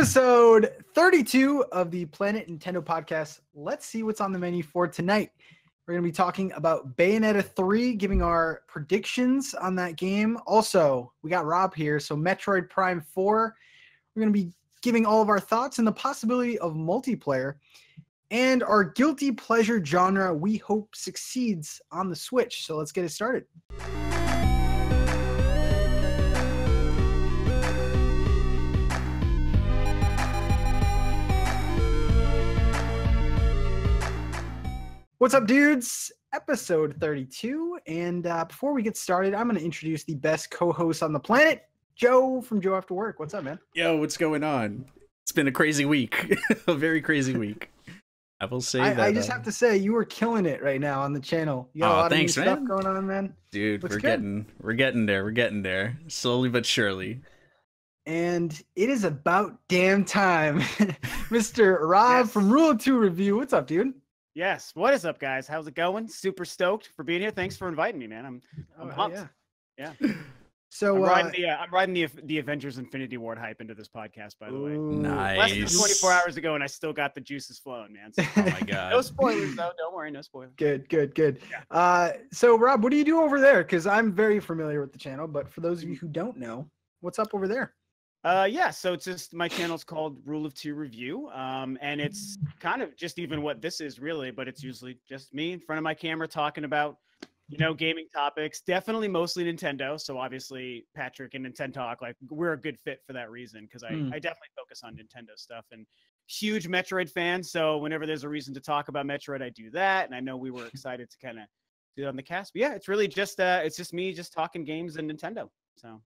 Episode 32 of the Planet Nintendo podcast. Let's see what's on the menu for tonight. We're going to be talking about Bayonetta 3, giving our predictions on that game. Also, we got Rob here, so Metroid Prime 4. We're going to be giving all of our thoughts and the possibility of multiplayer. And our guilty pleasure genre we hope succeeds on the Switch. So let's get it started. What's up, dudes? Episode 32. And before we get started, I'm going to introduce the best co-host on the planet, Joe from Joe After Work. What's up, man? Yo, what's going on? It's been a crazy week. A very crazy week. I will say that. I just have to say, you are killing it right now on the channel. You got a lot of new stuff going on, man. Dude, we're getting there. We're getting there. Slowly but surely. And it is about damn time. Mr. Rob from Rule of Two Review. What's up, dude? Yes. What is up, guys? How's it going? Super stoked for being here. Thanks for inviting me, man. I'm pumped. Yeah. So I'm riding the Avengers Infinity Ward hype into this podcast, by the way. Nice. Less than 24 hours ago, and I still got the juices flowing, man. So, oh my god. No spoilers, though. Don't worry, no spoilers. Good. Yeah. So Rob, what do you do over there? Because I'm very familiar with the channel, but for those of you who don't know, what's up over there? So it's just my channel's called Rule of Two Review, and it's kind of just even what this is really, but it's usually just me in front of my camera talking about, gaming topics. Definitely mostly Nintendo. So obviously Patrick and NintenTalk, like we're a good fit for that reason because I definitely focus on Nintendo stuff and huge Metroid fan. So whenever there's a reason to talk about Metroid, I do that, and I know we were excited to kind of do it on the cast. But yeah, it's really just me just talking games and Nintendo. So.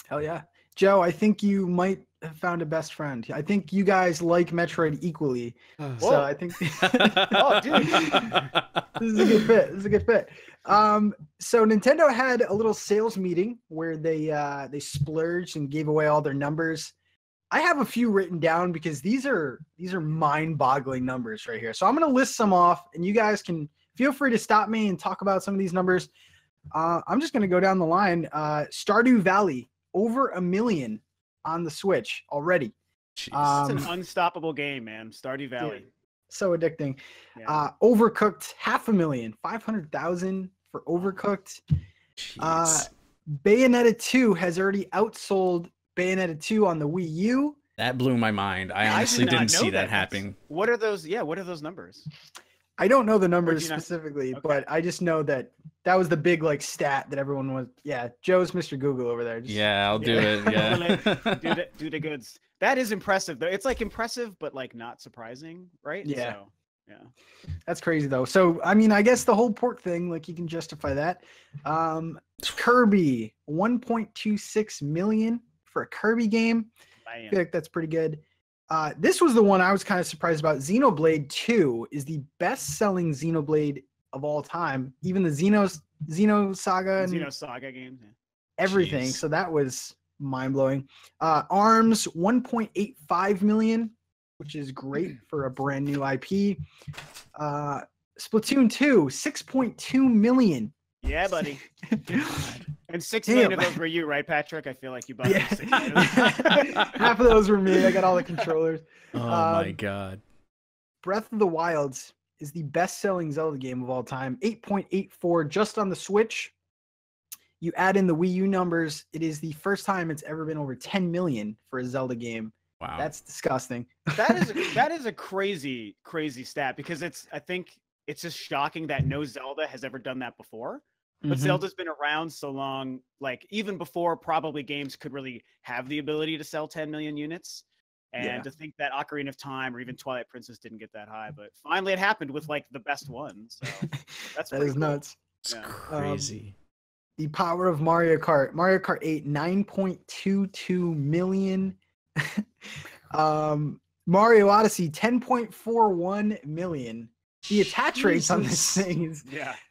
Hell yeah. Joe, I think you might have found a best friend. I think you guys like Metroid equally. So I think oh, dude. This is a good fit. So Nintendo had a little sales meeting where they splurged and gave away all their numbers. I have a few written down because these are mind-boggling numbers right here. So I'm going to list some off, and you guys can feel free to stop me and talk about some of these numbers. I'm just going to go down the line. Stardew Valley, over 1 million on the Switch already. It's an unstoppable game, man. Stardew Valley. Dude, so addicting. Yeah. Overcooked, 500,000, 500,000 for Overcooked. Bayonetta 2 has already outsold Bayonetta 2 on the Wii U. That blew my mind. I honestly didn't see that happening. What are those? Yeah, what are those numbers? I don't know the numbers specifically, but I just know that was the big stat that everyone was. Yeah, Joe's Mr. Google over there. I'll do it. Yeah, do the goods. That is impressive though. It's impressive, but not surprising, right? Yeah. So, yeah. That's crazy though. So I mean, I guess the whole port thing, you can justify that. Kirby, 1.26 million for a Kirby game. I feel like that's pretty good. This was the one I was kind of surprised about. Xenoblade 2 is the best-selling Xenoblade of all time. Even the Xenosaga and Xenosaga games. Yeah. Everything. Jeez. So that was mind-blowing. ARMS, 1.85 million, which is great for a brand new IP. Splatoon 2, 6.2 million. Yeah, buddy. And 6 million of those were you, right, Patrick? I feel like you bought 6 million. Half of those were me. I got all the controllers. Oh my god. Breath of the Wild is the best-selling Zelda game of all time. 8.84 just on the Switch. You add in the Wii U numbers, it is the first time it's ever been over 10 million for a Zelda game. Wow. That's disgusting. That is a crazy stat because I think it's just shocking that no Zelda has ever done that before. But Zelda's been around so long, even before probably games could really have the ability to sell 10 million units. And to think that Ocarina of Time or even Twilight Princess didn't get that high, but finally it happened with the best one. So that's that is cool. Nuts. It's crazy. The power of Mario Kart. Mario Kart 8, 9.22 million. Mario Odyssey, 10.41 million. The attach rates on this thing is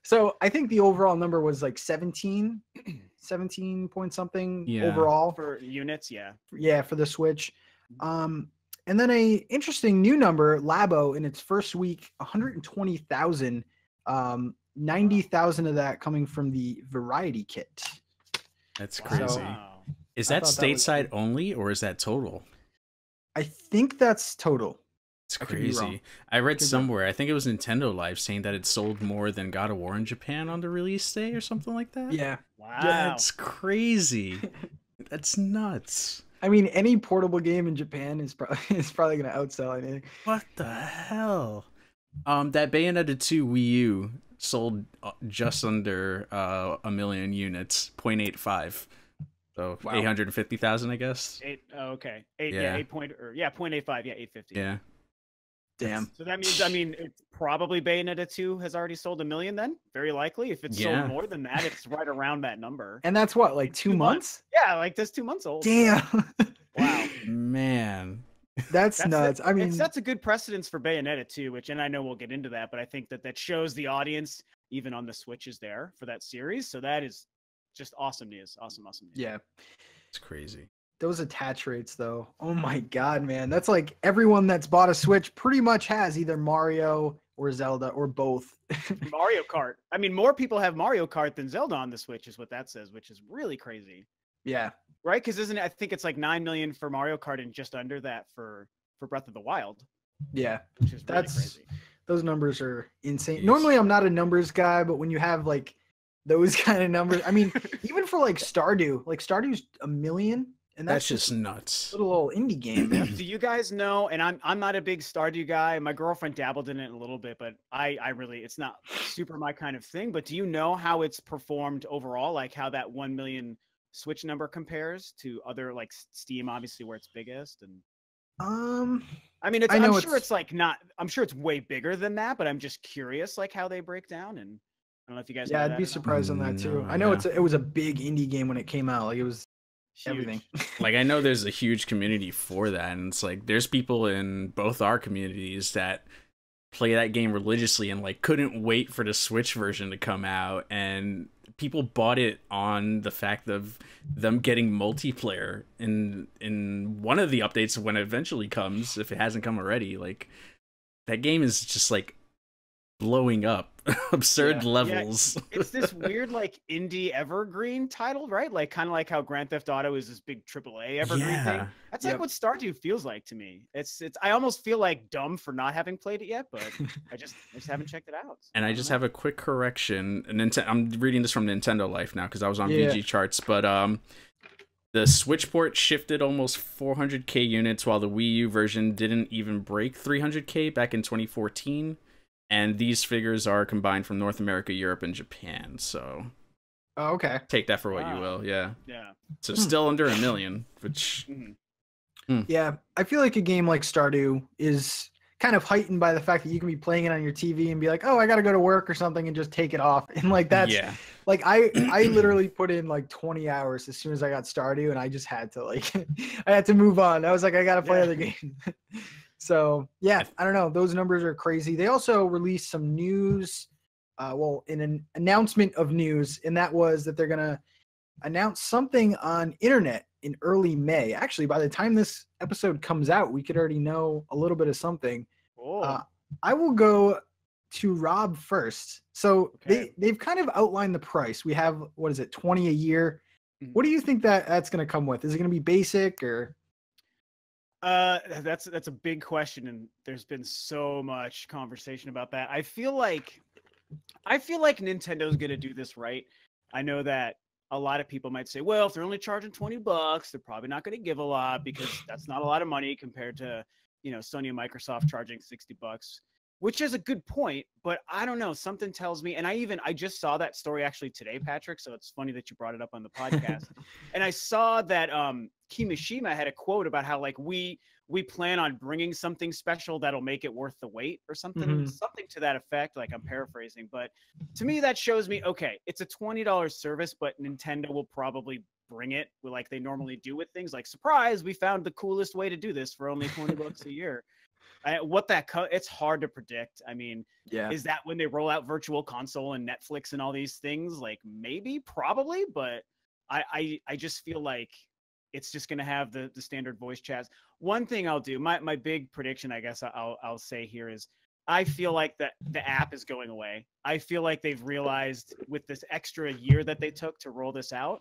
so I think the overall number was 17 point something overall for units. For the Switch. And then a interesting new number, Labo in its first week, 120,000, 90,000 of that coming from the Variety Kit. That's crazy. Wow. Is that stateside only or is that total? I think that's total. It's I could be wrong. crazy. I read Could be wrong. somewhere, I think it was Nintendo Live, saying that it sold more than God of War in Japan on the release day or something like that. Yeah. Wow. That's crazy. That's nuts. I mean, any portable game in Japan is probably going to outsell anything. What the hell? That Bayonetta 2 Wii U sold just under 1 million units, 0.85. So Wow. 850,000, I guess. Okay. 8 Yeah. 0.85, yeah, 850. Yeah. Damn. So that means, I mean, it's probably Bayonetta 2 has already sold 1 million then? Very likely. If it's Yeah. sold more than that, it's right around that number. And that's what, like 2 months? Yeah, like that's 2 months old. Damn. Wow. Man. That's nuts. I mean, it sets a good precedence for Bayonetta 2, which, and I know we'll get into that, but I think that shows the audience, even on the Switch, is there for that series. So that is just awesome news. Awesome news. yeah. It's crazy. Those attach rates, though. Oh my God, man. That's like everyone that's bought a Switch pretty much has either Mario or Zelda or both. Mario Kart. I mean, more people have Mario Kart than Zelda on the Switch, is what that says, which is really crazy. Yeah. Right? Because isn't it, I think it's like 9 million for Mario Kart and just under that for Breath of the Wild. Yeah. Which is really crazy. Those numbers are insane. Jeez. Normally, I'm not a numbers guy, but when you have like those kind of numbers, I mean, even for like Stardew's 1 million, and That's just nuts. a little indie game, man. Do you guys know, and I'm not a big Stardew guy. My girlfriend dabbled in it a little bit, but I really, it's not super my kind of thing. But do you know how it's performed overall? Like how that 1 million Switch number compares to other, like Steam, obviously where it's biggest? And I mean, I'm sure it's like not, I'm sure it's way bigger than that, but I'm just curious like how they break down. And I don't know if you guys know Yeah, I'd that be or not. surprised on that too. No, I know yeah. it was a big indie game when it came out. Like it was Huge. everything. Like, I know there's a huge community for that, and it's like there's people in both our communities that play that game religiously and like couldn't wait for the Switch version to come out, and people bought it on the fact of them getting multiplayer in one of the updates when it eventually comes, if it hasn't come already. Like, that game is just like blowing up absurd levels. Yeah, it's this weird like indie evergreen title, right? Like kind of like how Grand Theft Auto is this big AAA evergreen thing. That's like what Stardew feels like to me. It's I almost feel like dumb for not having played it yet, but I just haven't checked it out. So And I just have a quick correction. I'm reading this from Nintendo Life now because I was on VG charts, but the Switch port shifted almost 400k units, while the Wii U version didn't even break 300k back in 2014. And these figures are combined from North America, Europe, and Japan. So, okay. Take that for what you will. Yeah. Yeah. So still under 1 million, which. Yeah, I feel like a game like Stardew is kind of heightened by the fact that you can be playing it on your TV and be like, oh, I got to go to work or something, and just take it off. And like that's like I literally put in like 20 hours as soon as I got Stardew, and I just had to like I had to move on. I was like, I got to play other games. So yeah, I don't know. Those numbers are crazy. They also released some news, in an announcement of news, and that was that they're gonna announce something on internet in early May. Actually, by the time this episode comes out, we could already know a little bit of something. I will go to Rob first. So they've kind of outlined the price. We have, what is it, 20 a year? What do you think that's gonna come with? Is it gonna be basic or? That's a big question, and there's been so much conversation about that. I feel like Nintendo's gonna do this right. I know that a lot of people might say, well, if they're only charging $20, they're probably not going to give a lot because that's not a lot of money compared to, Sony and Microsoft charging $60, which is a good point. But I don't know. Something tells me, and I just saw that story actually today, Patrick. So it's funny that you brought it up on the podcast. And I saw that Kimishima had a quote about how like we plan on bringing something special that'll make it worth the wait or something, something to that effect. Like I'm paraphrasing, but to me that shows me, okay, it's a $20 service, but Nintendo will probably bring it like they normally do with things like, surprise, we found the coolest way to do this for only $20 a year. It's hard to predict. I mean, is that when they roll out Virtual Console and Netflix and all these things? Like maybe, probably, but I just feel like it's just going to have the standard voice chats. One thing I'll do, my big prediction, I guess I'll say here is, I feel like that the app is going away. I feel like they've realized with this extra year that they took to roll this out,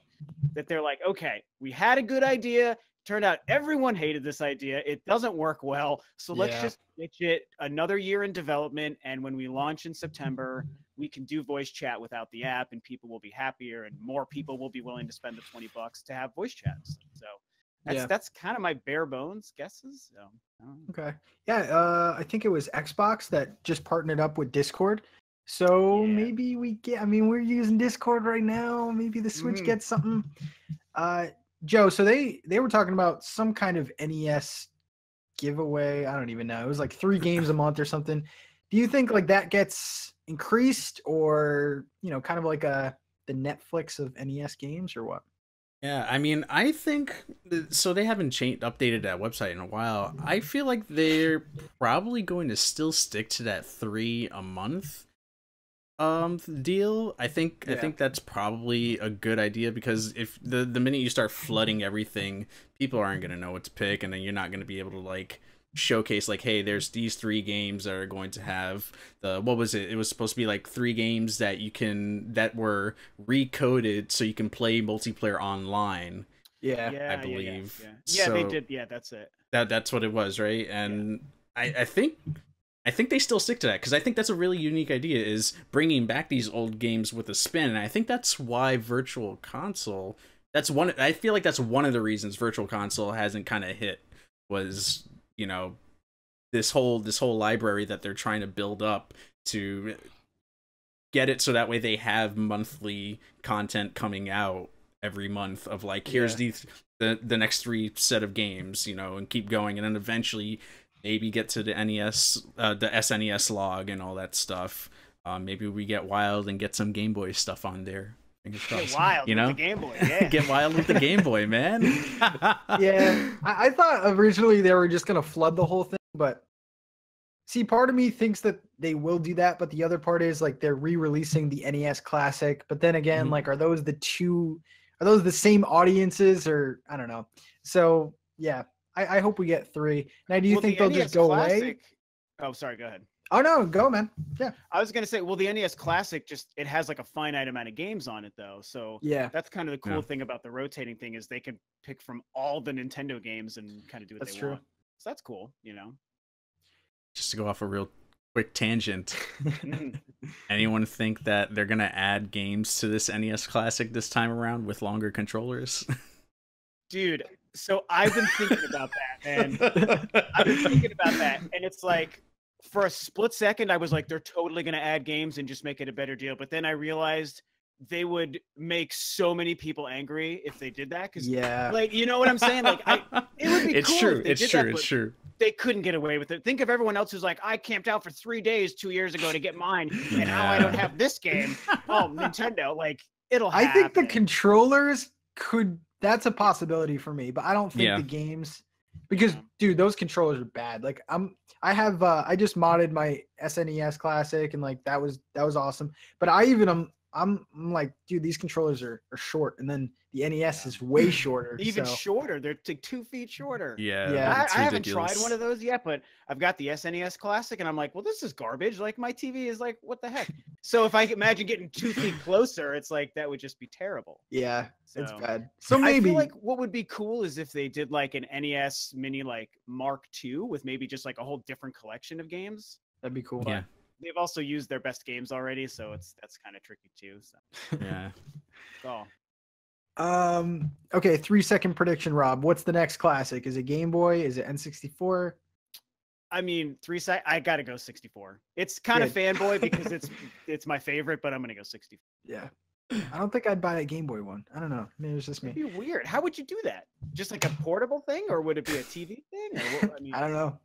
that they're like, okay, we had a good idea. turned out everyone hated this idea. It doesn't work well. So let's just pitch it another year in development. And when we launch in September, we can do voice chat without the app, and people will be happier, and more people will be willing to spend the $20 to have voice chats. So that's kind of my bare bones guesses. So, okay. Yeah. I think it was Xbox that just partnered up with Discord. So maybe we get, I mean, we're using Discord right now. Maybe the Switch gets something. Joe, so they were talking about some kind of NES giveaway. I don't even know. It was like 3 games a month or something. Do you think like that gets increased, or, you know, kind of like the Netflix of NES games, or what? Yeah, I mean, I think so. They haven't updated that website in a while. I feel like they're probably going to still stick to that 3 a month deal. I think that's probably a good idea, because if the minute you start flooding everything, people aren't going to know what to pick, and then you're not going to be able to like showcase like, hey, there's these 3 games that are going to have what was it was supposed to be like 3 games that were recoded so you can play multiplayer online. I believe so, they did. That's it. That's what it was, right? And I think they still stick to that, because I think that's a really unique idea, is bringing back these old games with a spin. And I think that's why Virtual Console, I feel like that's one of the reasons Virtual Console hasn't kind of hit, was, you know, this whole library that they're trying to build up to get it so that way they have monthly content coming out every month of like, here's the next 3 set of games, you know, and keep going, and then eventually maybe get to the NES, the SNES log and all that stuff. Maybe we get wild and get some Game Boy stuff on there. Get wild, you know, with the Game Boy. Yeah. Get wild with the Game Boy, man. I thought originally they were just gonna flood the whole thing, but see, part of me thinks that they will do that, but the other part is like they're re-releasing the NES Classic. But then again, like, are those the same audiences, or I don't know. So yeah. I hope we get 3. Now, do you think they'll just go away? Oh, sorry. Go ahead. Oh, no. Go, man. Yeah. I was going to say, well, the NES Classic it has like a finite amount of games on it, though. So that's kind of the cool thing about the rotating thing, is they can pick from all the Nintendo games and kind of do what they want. So that's cool, you know. Just to go off a real quick tangent, anyone think that they're going to add games to this NES Classic this time around with longer controllers? Dude, so I've been thinking about that, and it's like, for a split second, I was like, they're totally going to add games and just make it a better deal. But then I realized they would make so many people angry if they did that. Because, like, you know what I'm saying? Like, it would be cool if they did that, it's true. They couldn't get away with it. Think of everyone else who's like, I camped out for 3 days 2 years ago to get mine, and now I don't have this game. Oh, Nintendo, like, it'll happen. I think the controllers could... That's a possibility for me, but I don't think the games, because dude, those controllers are bad. Like I just modded my SNES Classic, and like that was awesome. But I'm like, dude, these controllers are short, and then the NES is way shorter. Even shorter. They're like 2 feet shorter. Yeah. I haven't tried one of those yet, but I've got the SNES Classic, and I'm like, well, this is garbage. Like, my TV is like, what the heck? So if I imagine getting 2 feet closer, it's like, that would just be terrible. Yeah, it's bad. So maybe, I feel like what would be cool is if they did like an NES Mini, like Mark II, with maybe just like a whole different collection of games. That'd be cool. But they've also used their best games already, so that's kind of tricky too. So yeah. So. Okay, 3-second prediction, Rob. What's the next classic? Is it Game Boy? Is it N64? I mean, I gotta go 64. It's kind of fanboy because it's my favorite, but I'm gonna go 64. Yeah. I don't think I'd buy a Game Boy one. I don't know. Maybe it's just me. It'd be weird. How would you do that? Just like a portable thing, or would it be a TV thing? Or what, I don't know.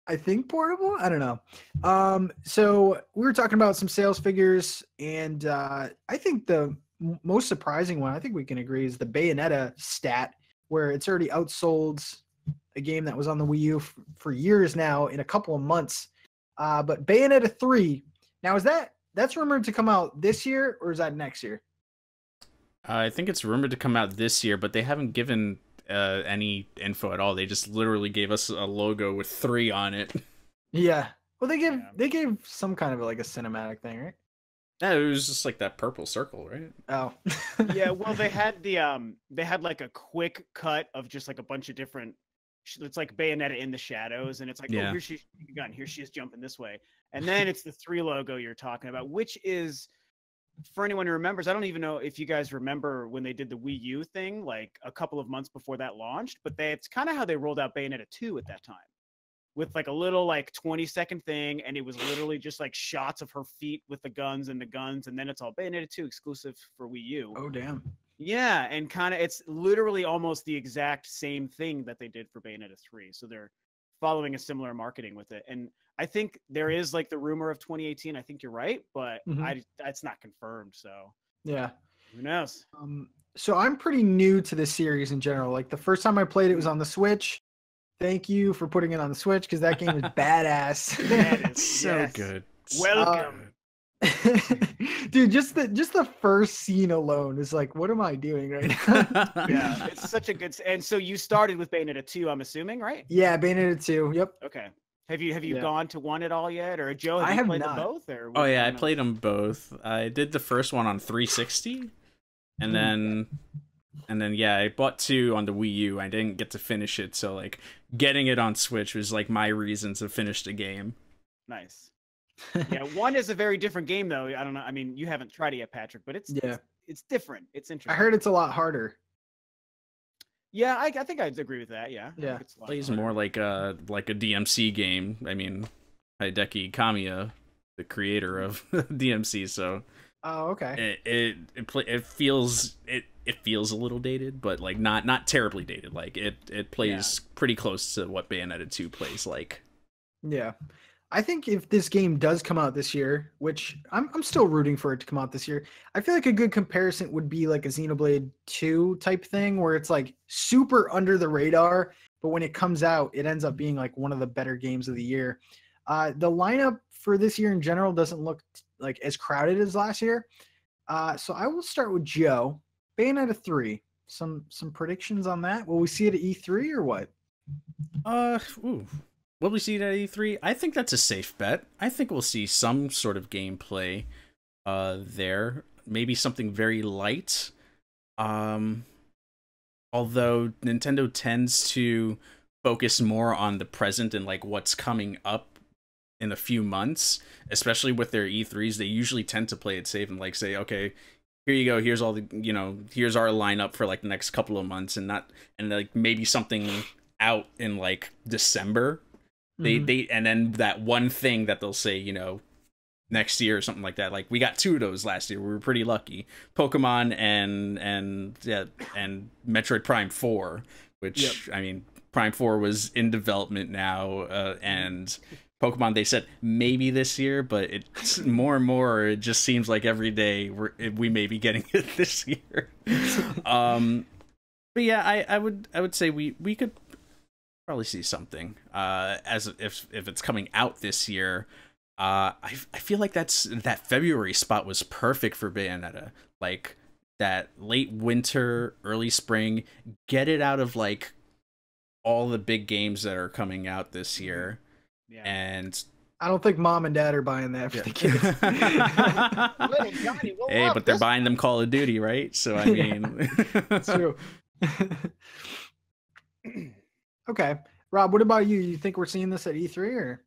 I think portable. I don't know. So we were talking about some sales figures, and I think the most surprising one, I think we can agree, is the Bayonetta stat, where it's already outsold a game that was on the Wii U for years now in a couple of months. But Bayonetta 3, now that's rumored to come out this year, or is that next year? I think it's rumored to come out this year, but they haven't given any info at all. They just literally gave us a logo with 3 on it. Yeah. Well, they gave some kind of like a cinematic thing, right? Yeah, it was just like that purple circle, right? Oh. Yeah, well, they had like a quick cut of just like a bunch of different. It's like Bayonetta in the shadows, and it's like, oh, Yeah. here she's shooting a gun, here she is jumping this way, and then it's the 3 logo you're talking about, which is, for anyone who remembers, I don't even know if you guys remember when they did the Wii U thing, like a couple of months before that launched, but it's kind of how they rolled out Bayonetta 2 at that time, with like a little like 20-second thing, and it was literally just like shots of her feet with the guns, and then it's all Bayonetta 2 exclusive for Wii U. Oh damn. Yeah, and kind of it's literally almost the exact same thing that they did for Bayonetta 3. So they're following a similar marketing with it. And I think there is like the rumor of 2018. I think you're right, but it's not confirmed, so Yeah. who knows? So I'm pretty new to this series in general. Like the first time I played it was on the Switch. Thank you for putting it on the Switch because that game is badass. That is So good. Welcome. Dude, just the first scene alone is like, what am I doing right now? Yeah, it's such a good. And so you started with Bayonetta 2, I'm assuming, right? Yeah, Bayonetta 2. Yep. Okay. Have you gone to one at all yet, or Joe? I you have played not. them both, or Oh yeah, I played them both. I did the first one on 360, and then yeah, I bought 2 on the Wii U. I didn't get to finish it, so like getting it on Switch was like my reason to finish the game. Nice. Yeah, 1 is a very different game, though. I don't know. I mean, you haven't tried it yet, Patrick, but it's different. It's interesting. I heard it's a lot harder. Yeah, I think I'd agree with that. Yeah. Yeah. It's Plays more like a DMC game. I mean, Hideki Kamiya, the creator of DMC, so. Oh, okay. It feels a little dated, but like not terribly dated. Like it plays pretty close to what Bayonetta 2 plays like. Yeah. I think if this game does come out this year, which I'm still rooting for it to come out this year, I feel like a good comparison would be like a Xenoblade 2 type thing where it's like super under the radar, but when it comes out, it ends up being like one of the better games of the year. The lineup for this year in general doesn't look like as crowded as last year. So I will start with Joe. Bayonetta 3. Some predictions on that? Will we see it at E3 or what? Ooh. Will we see it at E3? I think that's a safe bet. I think we'll see some sort of gameplay there. Maybe something very light. Although Nintendo tends to focus more on the present and like what's coming up in a few months, especially with their E3s, they usually tend to play it safe and like say, okay, here you go, here's all the, here's our lineup for like the next couple of months, and like maybe something out in like December. They and then that one thing that they'll say, next year or something like that. Like we got 2 of those last year. We were pretty lucky. Pokemon and Metroid Prime 4, which I mean, Prime 4 was in development now, and Pokemon, they said maybe this year, but it's more and more. It just seems like every day we may be getting it this year. But yeah, I would say we could probably see something as if it's coming out this year. I feel like that February spot was perfect for Bayonetta, like that late winter, early spring, get it out of like all the big games that are coming out this year. And I don't think mom and dad are buying that for the kids. Hey, but they're buying them Call of Duty, right? So I mean, it's true. Okay, Rob, what about you? You think we're seeing this at E3 or?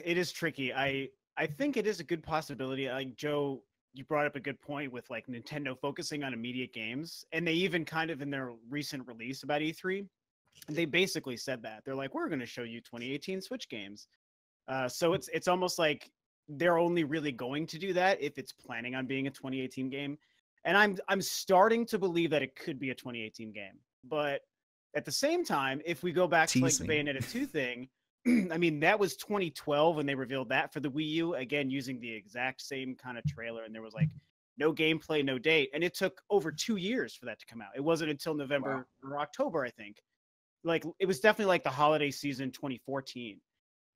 It is tricky. I think it is a good possibility. Like Joe, you brought up a good point with like Nintendo focusing on immediate games, and they even kind of in their recent release about E3, they basically said that they're like, we're going to show you 2018 Switch games. So it's almost like they're only really going to do that if it's planning on being a 2018 game. And I'm starting to believe that it could be a 2018 game, but at the same time, if we go back to like the Bayonetta 2 thing, I mean, that was 2012 when they revealed that for the Wii U, again, using the exact same kind of trailer. And there was like no gameplay, no date. And it took over 2 years for that to come out. It wasn't until November or October, I think. Like, it was definitely like the holiday season 2014.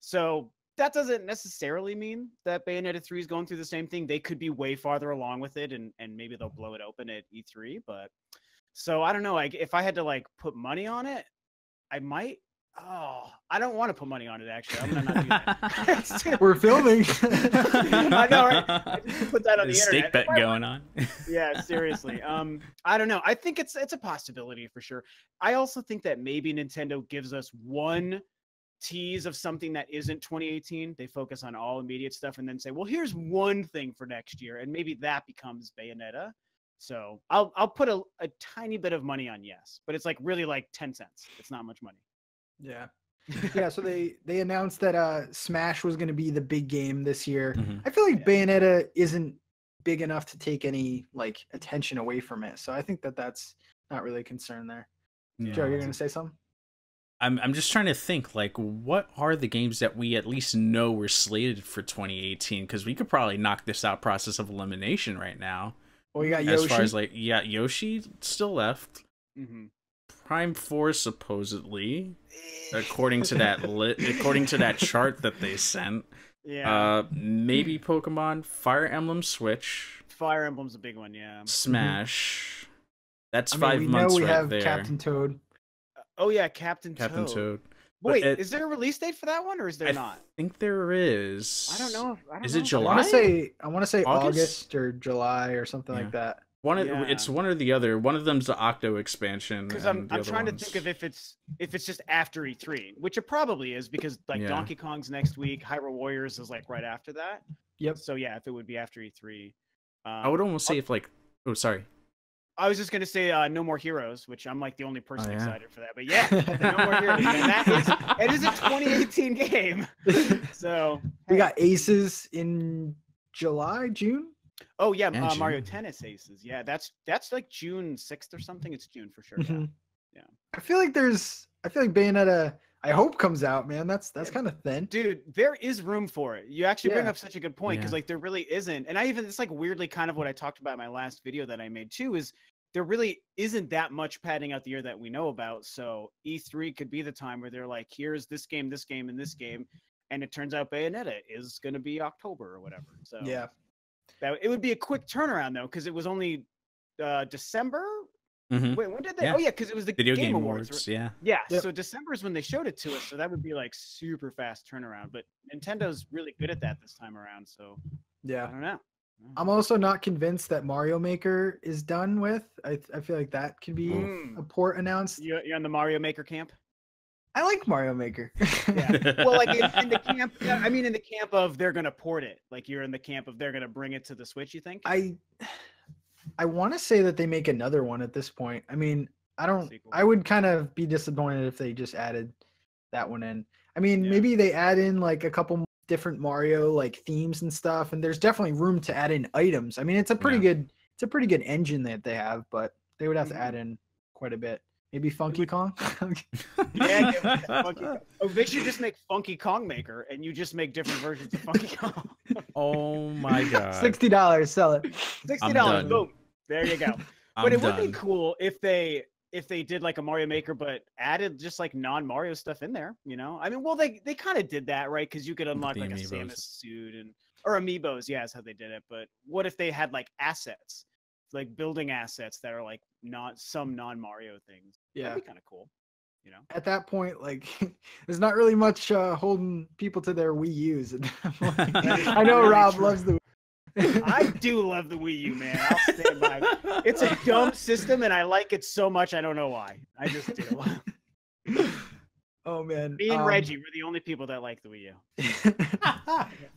So that doesn't necessarily mean that Bayonetta 3 is going through the same thing. They could be way farther along with it, and maybe they'll blow it open at E3. But so I don't know. Like, if I had to like put money on it, I might Oh, I don't want to put money on it. Actually, I'm gonna not do that. We're filming. I know, right? I just put that on the Steak internet. bet going on. Yeah, seriously. I don't know. I think it's a possibility for sure. I also think that maybe Nintendo gives us one tease of something that isn't 2018. They focus on all immediate stuff and then say, well, here's one thing for next year, and maybe that becomes Bayonetta. So I'll put a tiny bit of money on yes, but it's like really like 10 cents. It's not much money. Yeah. Yeah, so they announced that Smash was going to be the big game this year. I feel like Bayonetta isn't big enough to take any like attention away from it. So I think that's not really a concern there. Yeah. Joe, you're going to say something? I'm just trying to think, like, what are the games that we at least know were slated for 2018? Because we could probably knock this out process of elimination right now. Well, you got Yoshi. As far as like, yeah, Yoshi still left. Mm-hmm. Prime 4 supposedly, according to that chart that they sent. Yeah. Maybe Pokemon, Fire Emblem Switch. Fire Emblem's a big one, yeah. Smash. That's I mean, 5 we months know we right have there. Captain Toad. Oh yeah, Captain Captain Toad. Toad. Wait, is there a release date for that one, or is there not? I think there is. I don't know. Is it July? I want to say August or July or something like that. It's one or the other. One of them's the Octo expansion. Because I'm trying to think of if it's just after E3, which it probably is, because like Donkey Kong's next week, Hyrule Warriors is like right after that. Yep. So yeah, if it would be after E3. I would almost say if like, oh sorry. I was just gonna say No More Heroes, which I'm like the only person excited for that. But yeah, No More Heroes, man. It is a 2018 game. So we got Aces in July, June. Oh yeah, Mario Tennis Aces. Yeah, that's like June 6th or something. It's June for sure. Yeah. I feel like Bayonetta, I hope, comes out, man. That's kind of thin. Dude, there is room for it. You actually bring up such a good point, because like there really isn't. And it's like weirdly kind of what I talked about in my last video that I made too, is there really isn't that much padding out the year that we know about. So E3 could be the time where they're like, here's this game, and this game. And it turns out Bayonetta is going to be October or whatever. So yeah, it would be a quick turnaround though, because it was only December. Mm-hmm. Wait, when did they? Yeah. Oh yeah, because it was the Video Game Awards. Right? Yeah. Yeah. Yep. So December is when they showed it to us. So that would be like super fast turnaround. But Nintendo's really good at that this time around. So yeah, I don't know. I'm also not convinced that Mario Maker is done with. I feel like that could be a port announced. You're in the Mario Maker camp? I like Mario Maker. Yeah. Well, like in the camp, I mean, in the camp of they're gonna port it. Like you're in the camp of they're gonna bring it to the Switch. You think? I want to say that they make another one at this point. I mean, I would kind of be disappointed if they just added that one in. I mean, maybe they add in like a couple different Mario like themes and stuff, and there's definitely room to add in items. I mean, it's a pretty good engine that they have, but they would have to add in quite a bit. Maybe Funky Kong. Funky Kong. Oh, they should just make Funky Kong Maker, and you just make different versions of Funky Kong. Oh my god! $60, sell it. $60, boom. There you go. But it would be cool if they did like a Mario Maker, but added just like non-Mario stuff in there. You know, I mean, well, they kind of did that, right? Because you could unlock like a Samus suit or amiibos. Yeah, that's how they did it. But what if they had like assets? Like building assets that are like not some non-Mario things. Yeah, that'd be kind of cool. You know, at that point, like there's not really much holding people to their Wii U's. I know Rob loves the. I do love the Wii U, man. I'll stand by it. It's a dumb system, and I like it so much. I don't know why. I just do. Oh man, me and Reggie, we're the only people that like the Wii U.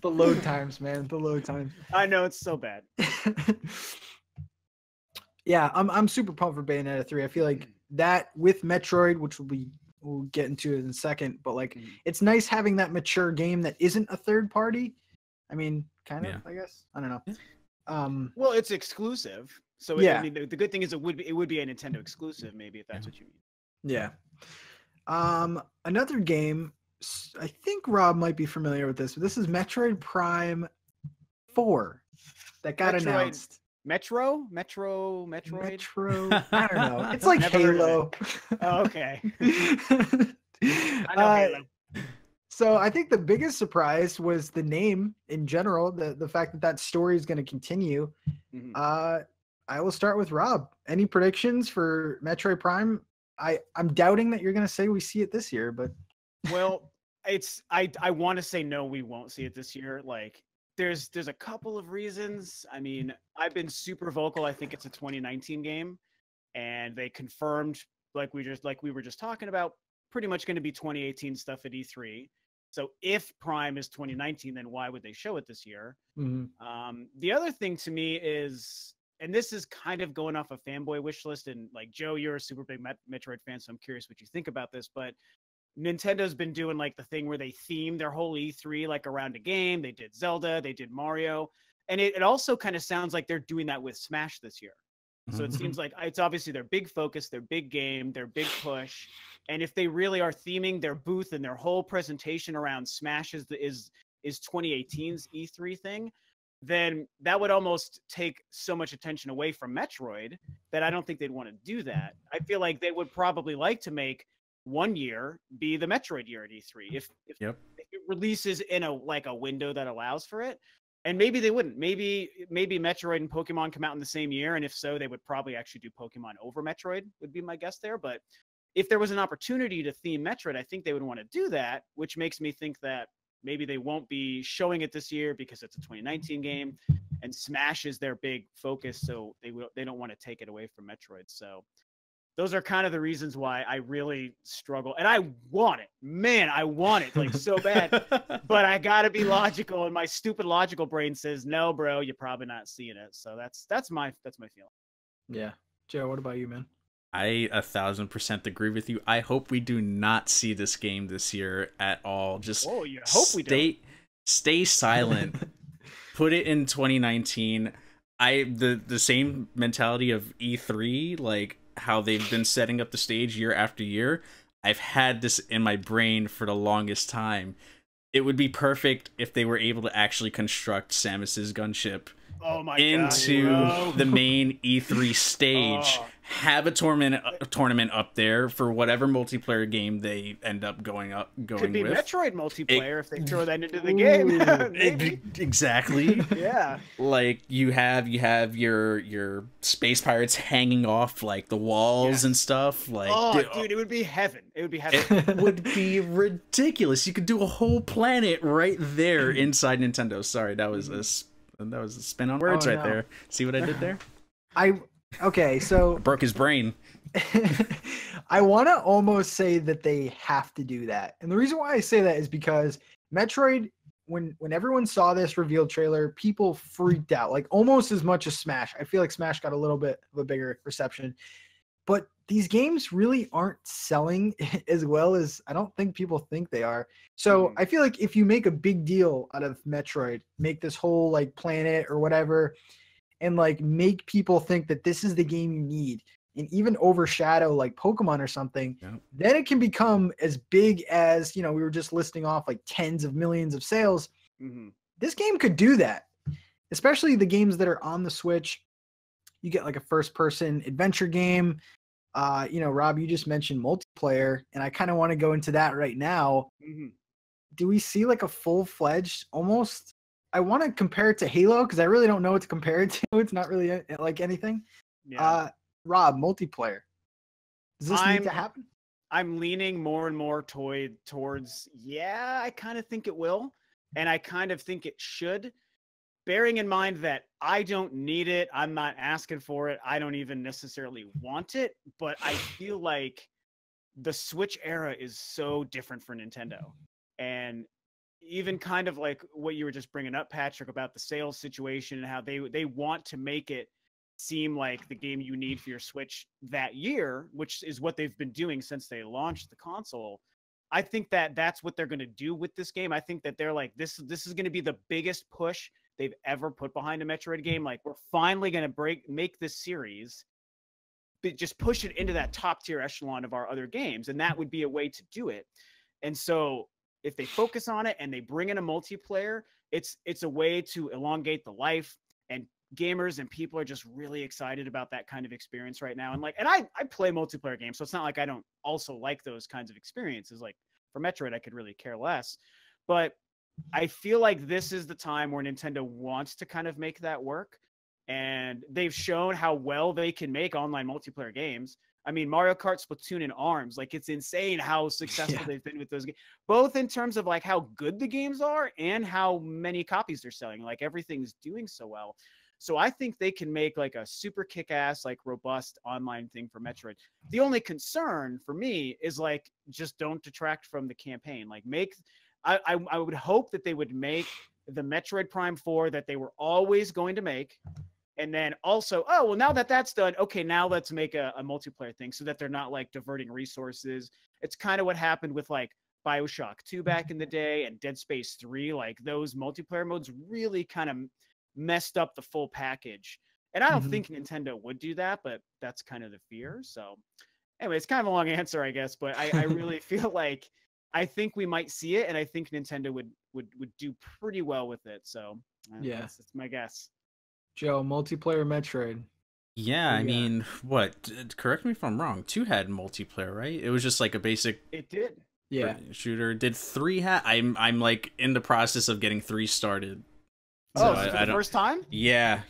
The load times, man. The load times. I know, it's so bad. Yeah, I'm super pumped for Bayonetta 3. I feel like that with Metroid, which we'll get into it in a second, but like it's nice having that mature game that isn't a third party. I mean, kind of, I guess. I don't know. Well, it's exclusive. So I mean, the good thing is it would be a Nintendo exclusive, maybe, if that's what you mean. Yeah. Another game, I think Rob might be familiar with this, but this is Metroid Prime 4 that got announced. Metroid? I don't know. It's like Halo. Oh, okay. I know Halo. So I think the biggest surprise was the name in general, the fact that story is going to continue. I will start with Rob. Any predictions for Metroid Prime? I'm doubting that you're going to say we see it this year, but Well, I want to say no, we won't see it this year. Like there's a couple of reasons. I mean, I've been super vocal. I think it's a 2019 game, and they confirmed like we were just talking about, pretty much going to be 2018 stuff at E3. So if Prime is 2019, then why would they show it this year? The other thing to me is, and this is kind of going off a fanboy wish list, and like Joe, you're a super big Metroid fan, so I'm curious what you think about this, but Nintendo's been doing like the thing where they theme their whole E3 like around a game. They did Zelda, they did Mario, and it also kind of sounds like they're doing that with Smash this year. So it seems like it's obviously their big focus, their big game, their big push. And if they really are theming their booth and their whole presentation around Smash is 2018's E3 thing, then that would almost take so much attention away from Metroid that I don't think they'd want to do that. I feel like they would probably like to make one year be the Metroid year at E3 if it releases in a window that allows for it. And maybe they wouldn't. Maybe Metroid and Pokemon come out in the same year, and if so, they would probably actually do Pokemon over Metroid, would be my guess there. But if there was an opportunity to theme Metroid, I think they would want to do that, which makes me think that maybe they won't be showing it this year because it's a 2019 game, and Smash is their big focus, so they don't want to take it away from Metroid. So those are kind of the reasons why I really struggle. And I want it. Man, I want it like so bad. But I got to be logical, and my stupid logical brain says, "No, bro, you're probably not seeing it." So that's my feeling. Yeah. Joe, what about you, man? I 1000% agree with you. I hope we do not see this game this year at all. Just you hope we don't. Stay silent. Put it in 2019. The same mentality of E3, like how they've been setting up the stage year after year. I've had this in my brain for the longest time. It would be perfect if they were able to actually construct Samus's gunship into the main E3 stage. Have a tournament up there for whatever multiplayer game they end up going Could be with. Metroid multiplayer if they throw that into the game. Exactly. Yeah. Like you have your space pirates hanging off like the walls and stuff. Like dude, it would be heaven. It would be heaven. It would be ridiculous. You could do a whole planet right there inside Nintendo. Sorry, that was a spin on words right there. See what I did there? Okay, so broke his brain. I want to almost say that they have to do that. And the reason why I say that is because Metroid, when everyone saw this revealed trailer, people freaked out, like almost as much as Smash. I feel like Smash got a little bit of a bigger reception. But these games really aren't selling as well as I don't think people think they are. So I feel like if you make a big deal out of Metroid, make this whole like planet or whatever, and like make people think that this is the game you need, and even overshadow like Pokemon or something, then it can become as big as, we were just listing off like tens of millions of sales. This game could do that, especially the games that are on the Switch. You get like a first-person adventure game. Rob, you just mentioned multiplayer, and I kind of want to go into that right now. Do we see like a full-fledged almost? I want to compare it to Halo because I really don't know what to compare it to. It's not really like anything. Yeah. Rob, multiplayer. Does this need to happen? I'm leaning more and more towards, I kind of think it will. And I kind of think it should. Bearing in mind that I don't need it. I'm not asking for it. I don't even necessarily want it. But I feel like the Switch era is so different for Nintendo. And even kind of like what you were just bringing up, Patrick, about the sales situation and how they want to make it seem like the game you need for your Switch that year, which is what they've been doing since they launched the console. I think that that's what they're going to do with this game. I think that they're like, this is going to be the biggest push they've ever put behind a Metroid game. Like, we're finally going to make this series, but just push it into that top tier echelon of our other games. And that would be a way to do it. And so if they focus on it and they bring in a multiplayer, it's a way to elongate the life, and gamers and people are just really excited about that kind of experience right now. And I play multiplayer games, so it's not like I don't also like those kinds of experiences. Like for Metroid, I could really care less, but I feel like this is the time where Nintendo wants to kind of make that work. And they've shown how well they can make online multiplayer games. I mean, Mario Kart, Splatoon, and ARMS. Like, it's insane how successful they've been with those games, both in terms of like how good the games are and how many copies they're selling. Like, everything's doing so well. So I think they can make like a super kick-ass, like robust online thing for Metroid. The only concern for me is like, just don't detract from the campaign. Like, I would hope that they would make the Metroid Prime 4 that they were always going to make. And then also, oh, well, now that that's done, okay, now let's make a multiplayer thing so that they're not like diverting resources. It's kind of what happened with like BioShock 2 back in the day and Dead Space 3. Like, those multiplayer modes really kind of messed up the full package. And I don't think Nintendo would do that, but that's kind of the fear. So anyway, it's kind of a long answer, I guess, but I really feel like I think we might see it, and I think Nintendo would do pretty well with it. So that's my guess. Joe, multiplayer Metroid. Yeah, I mean, what? Correct me if I'm wrong. 2 had multiplayer, right? It was just like a basic. It did. Yeah. Shooter. Did 3 have? I'm like in the process of getting 3 started. So for the first time? Yeah.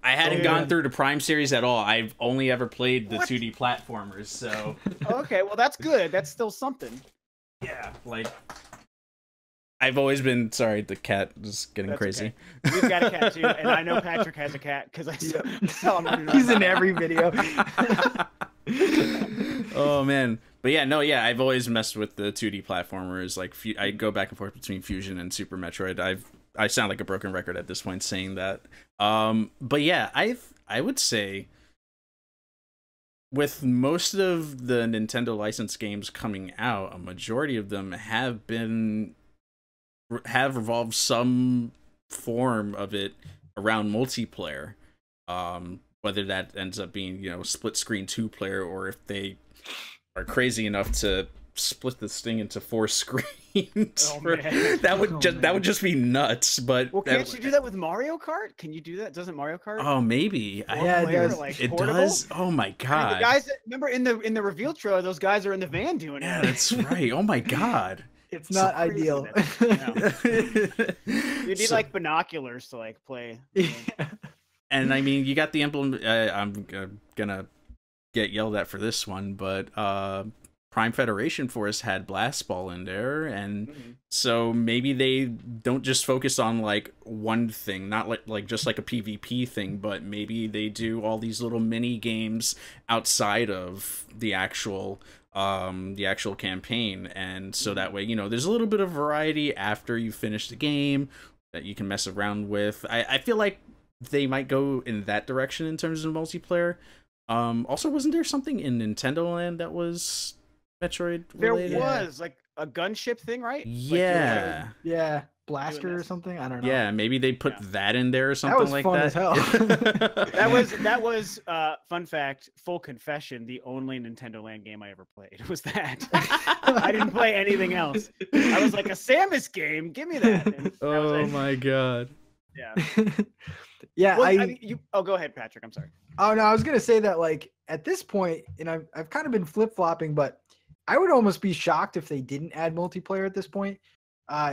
I hadn't gone through the Prime series at all. I've only ever played the 2D platformers. So. Okay, well that's good. That's still something. Yeah, like. I've always been sorry. The cat is getting crazy. Okay. We've got a cat too, and I know Patrick has a cat because I saw him. He's in every video. Oh man, but yeah. I've always messed with the 2D platformers. Like I go back and forth between Fusion and Super Metroid. I sound like a broken record at this point saying that. But yeah, I would say with most of the Nintendo licensed games coming out, a majority of them have revolved some form of it around multiplayer, whether that ends up being split screen 2-player, or if they are crazy enough to split this thing into 4 screens. That would just be nuts. But can't you do that with Mario Kart? Can you do that? Doesn't Mario Kart? Oh, maybe. It does. Oh my god! I mean, the guys remember in the reveal trailer, those guys are in the van doing it. Yeah, that's right. Oh my god. It's not ideal. You need like binoculars to like play. And I mean, you got the implement. I'm gonna get yelled at for this one, but Prime Federation Force had Blast Ball in there, and so maybe they don't just focus on like one thing, not like just like a PvP thing, but maybe they do all these little mini games outside of the actual campaign, and so that way there's a little bit of variety after you finish the game that you can mess around with. I feel like they might go in that direction in terms of multiplayer. Also, wasn't there something in Nintendo Land that was Metroid related? There was like a gunship thing, right? Yeah. Yeah. Blaster or something. I don't know. Yeah, maybe they put that in there or something like that. That was fun as hell. that was fun fact, full confession, the only Nintendo Land game I ever played was that. I didn't play anything else. I was like, a Samus game, give me that. Oh my god. Yeah. Yeah. Well, go ahead, Patrick. I'm sorry. Oh no, I was gonna say that like at this point, and I've kind of been flip-flopping, but I would almost be shocked if they didn't add multiplayer at this point.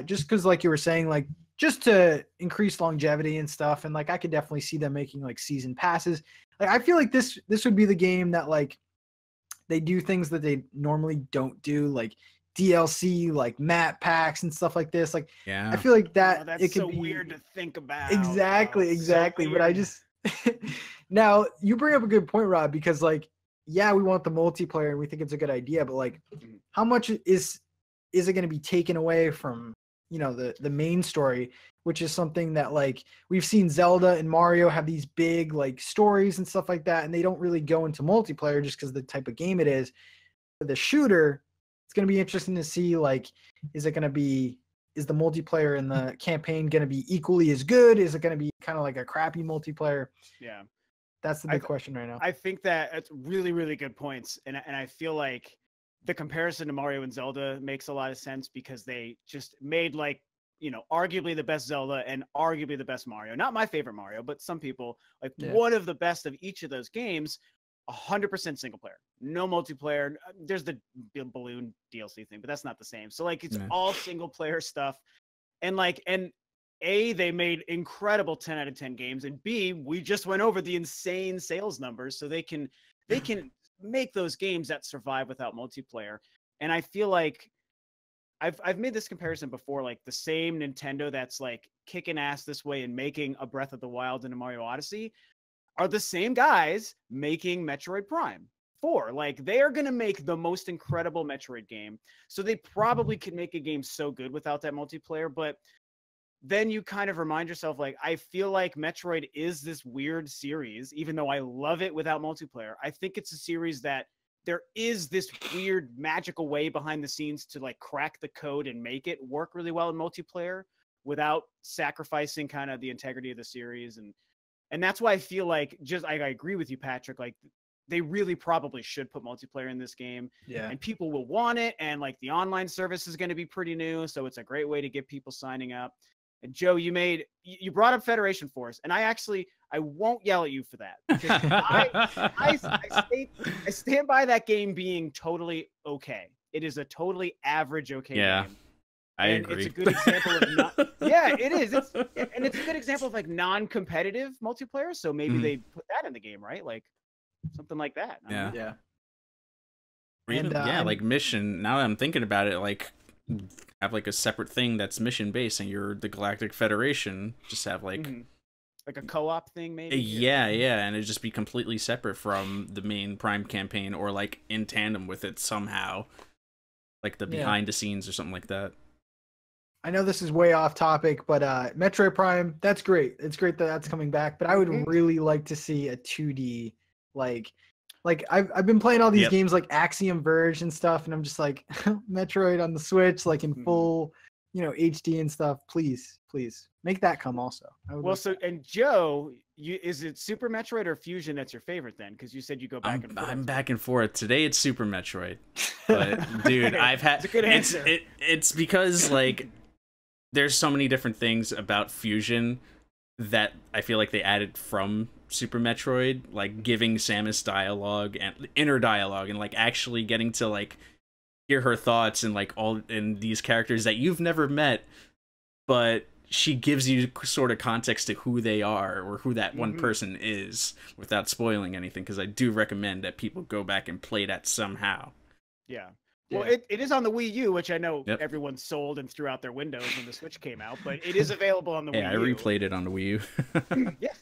Just because, like you were saying, like just to increase longevity and stuff, and like I could definitely see them making like season passes. Like I feel like this would be the game that like they do things that they normally don't do, like DLC, like map packs and stuff like this. Like I feel like that that's it could so be weird to think about. Exactly. So But I just now you bring up a good point, Rob, because like we want the multiplayer and we think it's a good idea, but like how much is it going to be taken away from the main story, which is something that like we've seen Zelda and Mario have these big like stories and stuff like that, and they don't really go into multiplayer just because of the type of game it is. For the shooter, it's going to be interesting to see like is the multiplayer and the campaign going to be equally as good? Is it going to be kind of like a crappy multiplayer? Yeah, that's the big question right now. I think that it's really, really good points, and I feel like the comparison to Mario and Zelda makes a lot of sense because they just made like arguably the best Zelda and arguably the best Mario. Not my favorite Mario, but some people like one of the best of each of those games. 100% single player, no multiplayer. There's the balloon DLC thing, but that's not the same. So like it's all single player stuff, and A, they made incredible 10 out of 10 games, and B, we just went over the insane sales numbers, so they can make those games that survive without multiplayer. And I feel like I've made this comparison before, like the same Nintendo that's like kicking ass this way and making a Breath of the Wild and a Mario Odyssey are the same guys making Metroid Prime 4. Like they are going to make the most incredible Metroid game. So they probably could make a game so good without that multiplayer, but then you kind of remind yourself, like, I feel like Metroid is this weird series, even though I love it without multiplayer. I think it's a series that there is this weird magical way behind the scenes to like crack the code and make it work really well in multiplayer without sacrificing kind of the integrity of the series. And that's why I feel like I agree with you, Patrick, like they really probably should put multiplayer in this game. Yeah. And people will want it. And like the online service is going to be pretty new. So it's a great way to get people signing up. And Joe, you brought up Federation Force, and I won't yell at you for that, because I stand by that game being totally okay. It is a totally average okay game. I agree. It's a good example of yeah, it is. It's a good example of like non-competitive multiplayer. So maybe they put that in the game, right? Like something like that. Yeah. Like mission. Now that I'm thinking about it, like have like a separate thing that's mission based, and you're the Galactic Federation. Just have like like a co-op thing, maybe. Yeah, and it'd just be completely separate from the main Prime campaign, or like in tandem with it somehow, like the behind the scenes or something like that. I know this is way off topic, but Metroid Prime, that's great. It's great that that's coming back, but I would really like to see a 2D like I've been playing all these games like Axiom Verge and stuff, and I'm just like Metroid on the Switch, like in full, HD and stuff. Please make that come also. And Joe, is it Super Metroid or Fusion that's your favorite then? Because you said you go back and forth. I'm back and forth. Today it's Super Metroid, but dude, I've had it's a good answer. It's because like there's so many different things about Fusion that I feel like they added from Super Metroid, like giving Samus dialogue and inner dialogue, and like actually getting to like hear her thoughts, and like all in these characters that you've never met, but she gives you sort of context to who they are or who that one person is without spoiling anything, because I do recommend that people go back and play that somehow. Well, it is on the Wii U, which I know everyone sold and threw out their windows when the Switch came out, but it is available on the Wii U. I replayed it on the Wii U.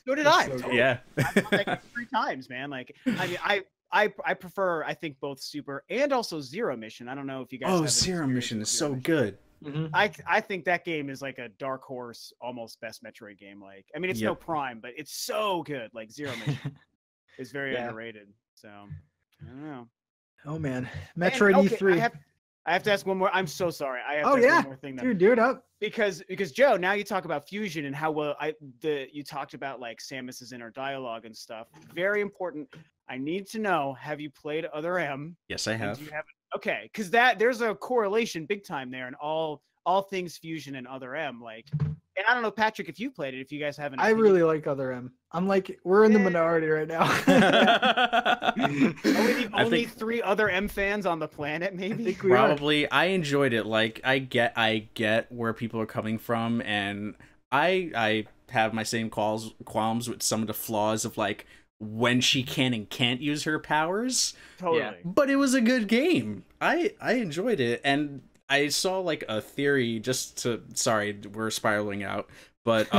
So did I. So totally. I've done that 3 times, man. Like, I mean, I prefer, I think, both Super and also Zero Mission. I don't know if you guys have Zero Mission is so good. I think that game is like a dark horse, almost best Metroid game. Like, I mean, it's no Prime, but it's so good. Like, Zero Mission is very underrated. So, I don't know. Oh man, Metroid E3. I have to ask one more. I'm so sorry. I have to ask one more thing. Dude, do it up. Because Joe, now you talk about Fusion and how well you talked about like Samus's inner dialogue and stuff. Very important. I need to know: have you played Other M? Yes, I have. Okay, because there's a correlation big time there, and all things Fusion and Other M. Like, and I don't know, Patrick, if you played it, if you guys haven't. I really like Other M. I'm like, we're in the minority right now. Are we the only 3 Other M fans on the planet? Maybe. Probably. I enjoyed it. Like, I get where people are coming from, and I have my same qualms with some of the flaws of like when she can and can't use her powers. Totally. But it was a good game. I enjoyed it, and I saw like a theory sorry, we're spiraling out, but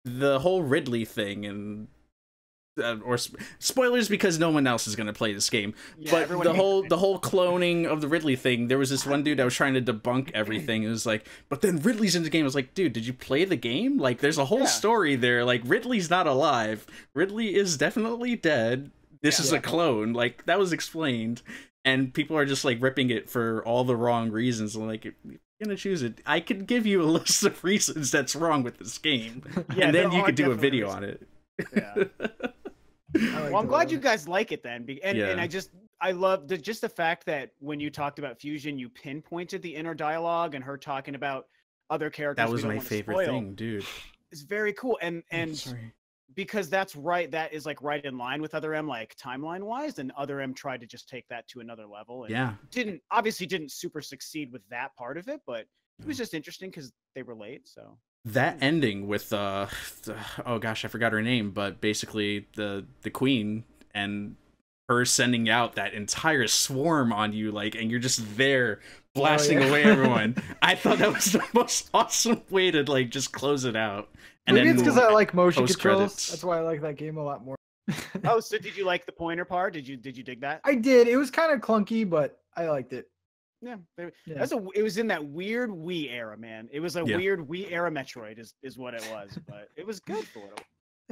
the whole Ridley thing, and or spoilers because no one else is going to play this game, but the whole cloning of the Ridley thing, there was this one dude that was trying to debunk everything. It was like, but then Ridley's in the game. I was like, dude, did you play the game? Like, there's a whole story there. Like, Ridley's not alive. Ridley is definitely dead. This is a clone. Like, that was explained. And people are just like ripping it for all the wrong reasons. I'm like, if you're gonna choose it, I could give you a list of reasons that's wrong with this game, and then you could do a video on it. Well, I'm glad you guys like it then, and I love just the fact that when you talked about Fusion, you pinpointed the inner dialogue and her talking about other characters. That was my favorite thing, dude. It's very cool, and because that's right, that is like right in line with Other M, like timeline wise, and Other M tried to just take that to another level, and didn't super succeed with that part of it, but it was just interesting because they relate. So that ending with oh gosh, I forgot her name, but basically the queen and her sending out that entire swarm on you, like, and you're just there blasting away everyone. I thought that was the most awesome way to like just close it out. And Maybe then it's because I like motion controls. post-credits. That's why I like that game a lot more. Oh, so did you like the pointer part? Did you dig that? I did. It was kind of clunky, but I liked it. Yeah, Yeah. it was in that weird Wii era, man. It was a weird Wii era Metroid, is what it was, but it was good for what it was.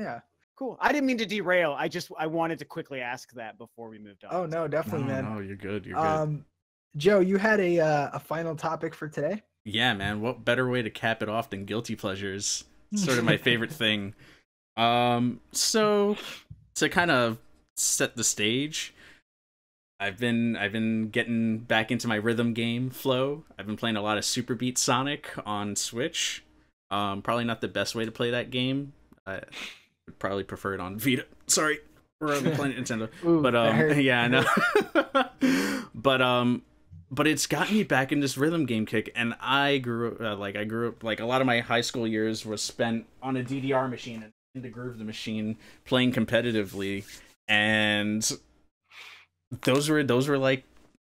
Yeah. Cool. I didn't mean to derail. I wanted to quickly ask that before we moved on. Oh no, definitely, man. No, you're good. You're good. Joe, you had a final topic for today? Yeah, man. What better way to cap it off than guilty pleasures? Sort of my favorite thing. So to kind of set the stage, I've been getting back into my rhythm game flow. I've been playing a lot of Super Beat Sonic on Switch. Probably not the best way to play that game. I would probably prefer it on Vita. Sorry, we're playing Nintendo. Ooh, but yeah, I know. But it's got me back in this rhythm game kick, and I grew up like a lot of my high school years was spent on a DDR machine and in the Groove the Machine playing competitively, and those were like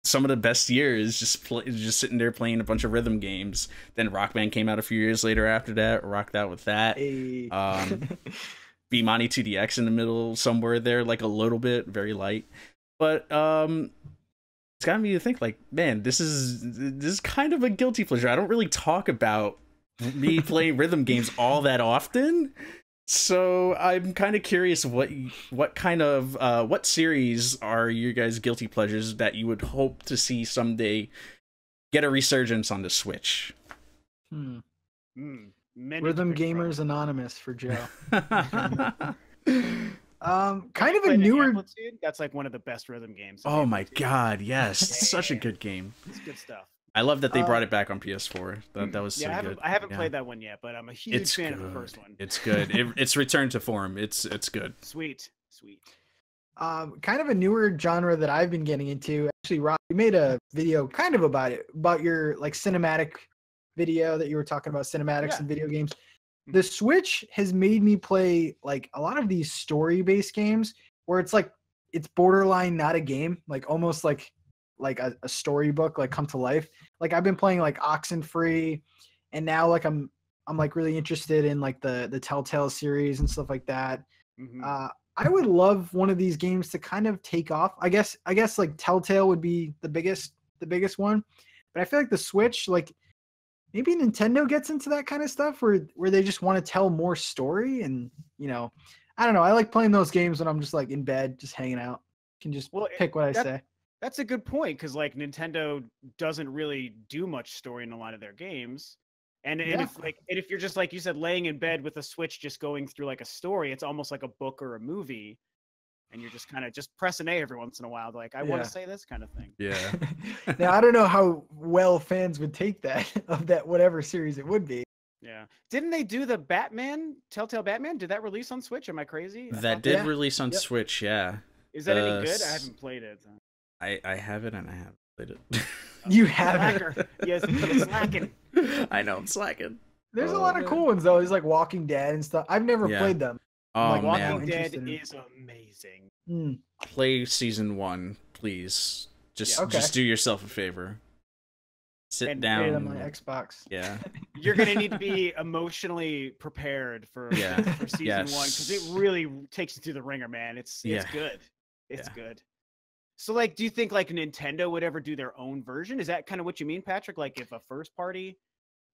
some of the best years, just sitting there playing a bunch of rhythm games. Then Rock Band came out a few years later after that, rocked out with that. Hey. V-Money 2DX in the middle somewhere there, like a little bit, very light. But it's got me to think, like, man, this is kind of a guilty pleasure. I don't really talk about me playing rhythm games all that often. So I'm kind of curious what kind of what series are your guys' guilty pleasures that you would hope to see someday get a resurgence on the Switch? Rhythm Gamers Anonymous for Joe. Kind of a newer. That's like one of the best rhythm games. Oh my god, yes, such a good game. It's good stuff. I love that they brought it back on PS4. That was so good. I haven't played that one yet, but I'm a huge fan of the first one. It's good. It's returned to form. It's good. Sweet. Kind of a newer genre that I've been getting into. Actually, Rob, you made a video kind of about it, about your like cinematic video that you were talking about, cinematics and video games. The Switch has made me play like a lot of these story-based games where it's like it's borderline not a game, like almost like a storybook, like come to life. Like I've been playing like Oxenfree, and now like I'm like really interested in like the Telltale series and stuff like that. I would love one of these games to kind of take off. I guess like Telltale would be the biggest one, but I feel like the Switch, like maybe Nintendo gets into that kind of stuff where they just want to tell more story, and you know, I don't know. I like playing those games when I'm just like in bed, just hanging out. Can just pick what I say. That's a good point, because like Nintendo doesn't really do much story in a lot of their games, and if you're just like you said, laying in bed with a Switch just going through like a story, it's almost like a book or a movie, and you're just kind of just pressing A every once in a while, like I want to say this kind of thing. Yeah. Now I don't know how well fans would take that of that whatever series it would be. Yeah. Didn't they do the Telltale Batman? Did that release on Switch? Am I crazy? That did release on Switch. Yeah. Is that any good? I haven't played it. I have it and I haven't played it. You haven't? Yes, I'm slacking. I know, I'm slacking. There's a lot of cool ones though. There's like Walking Dead and stuff. I've never played them. Oh like, man, Walking Dead is amazing. Play season 1, please. Just do yourself a favor. Sit down. Play it on my Xbox. Yeah. You're gonna need to be emotionally prepared for season 1, because it really takes you through the ringer, man. It's good. It's good. So, like, do you think like Nintendo would ever do their own version? Is that kind of what you mean, Patrick? Like, if a first party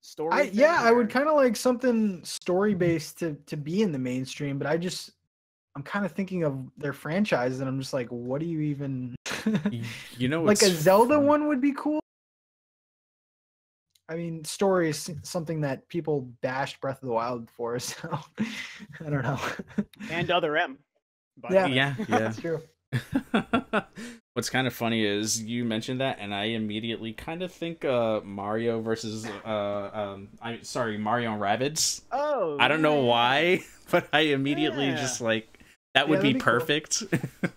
story? I would kind of like something story based to be in the mainstream, but I'm kind of thinking of their franchises, and I'm just like, what do you even? You know, like a Zelda one would be cool. I mean, story is something that people bashed Breath of the Wild for, so I don't know. And Other M. Yeah, that's true. What's kind of funny is you mentioned that, and I immediately kind of think Mario versus Mario and Rabbids. Oh, I don't know why, but I immediately just like that would be perfect. Cool.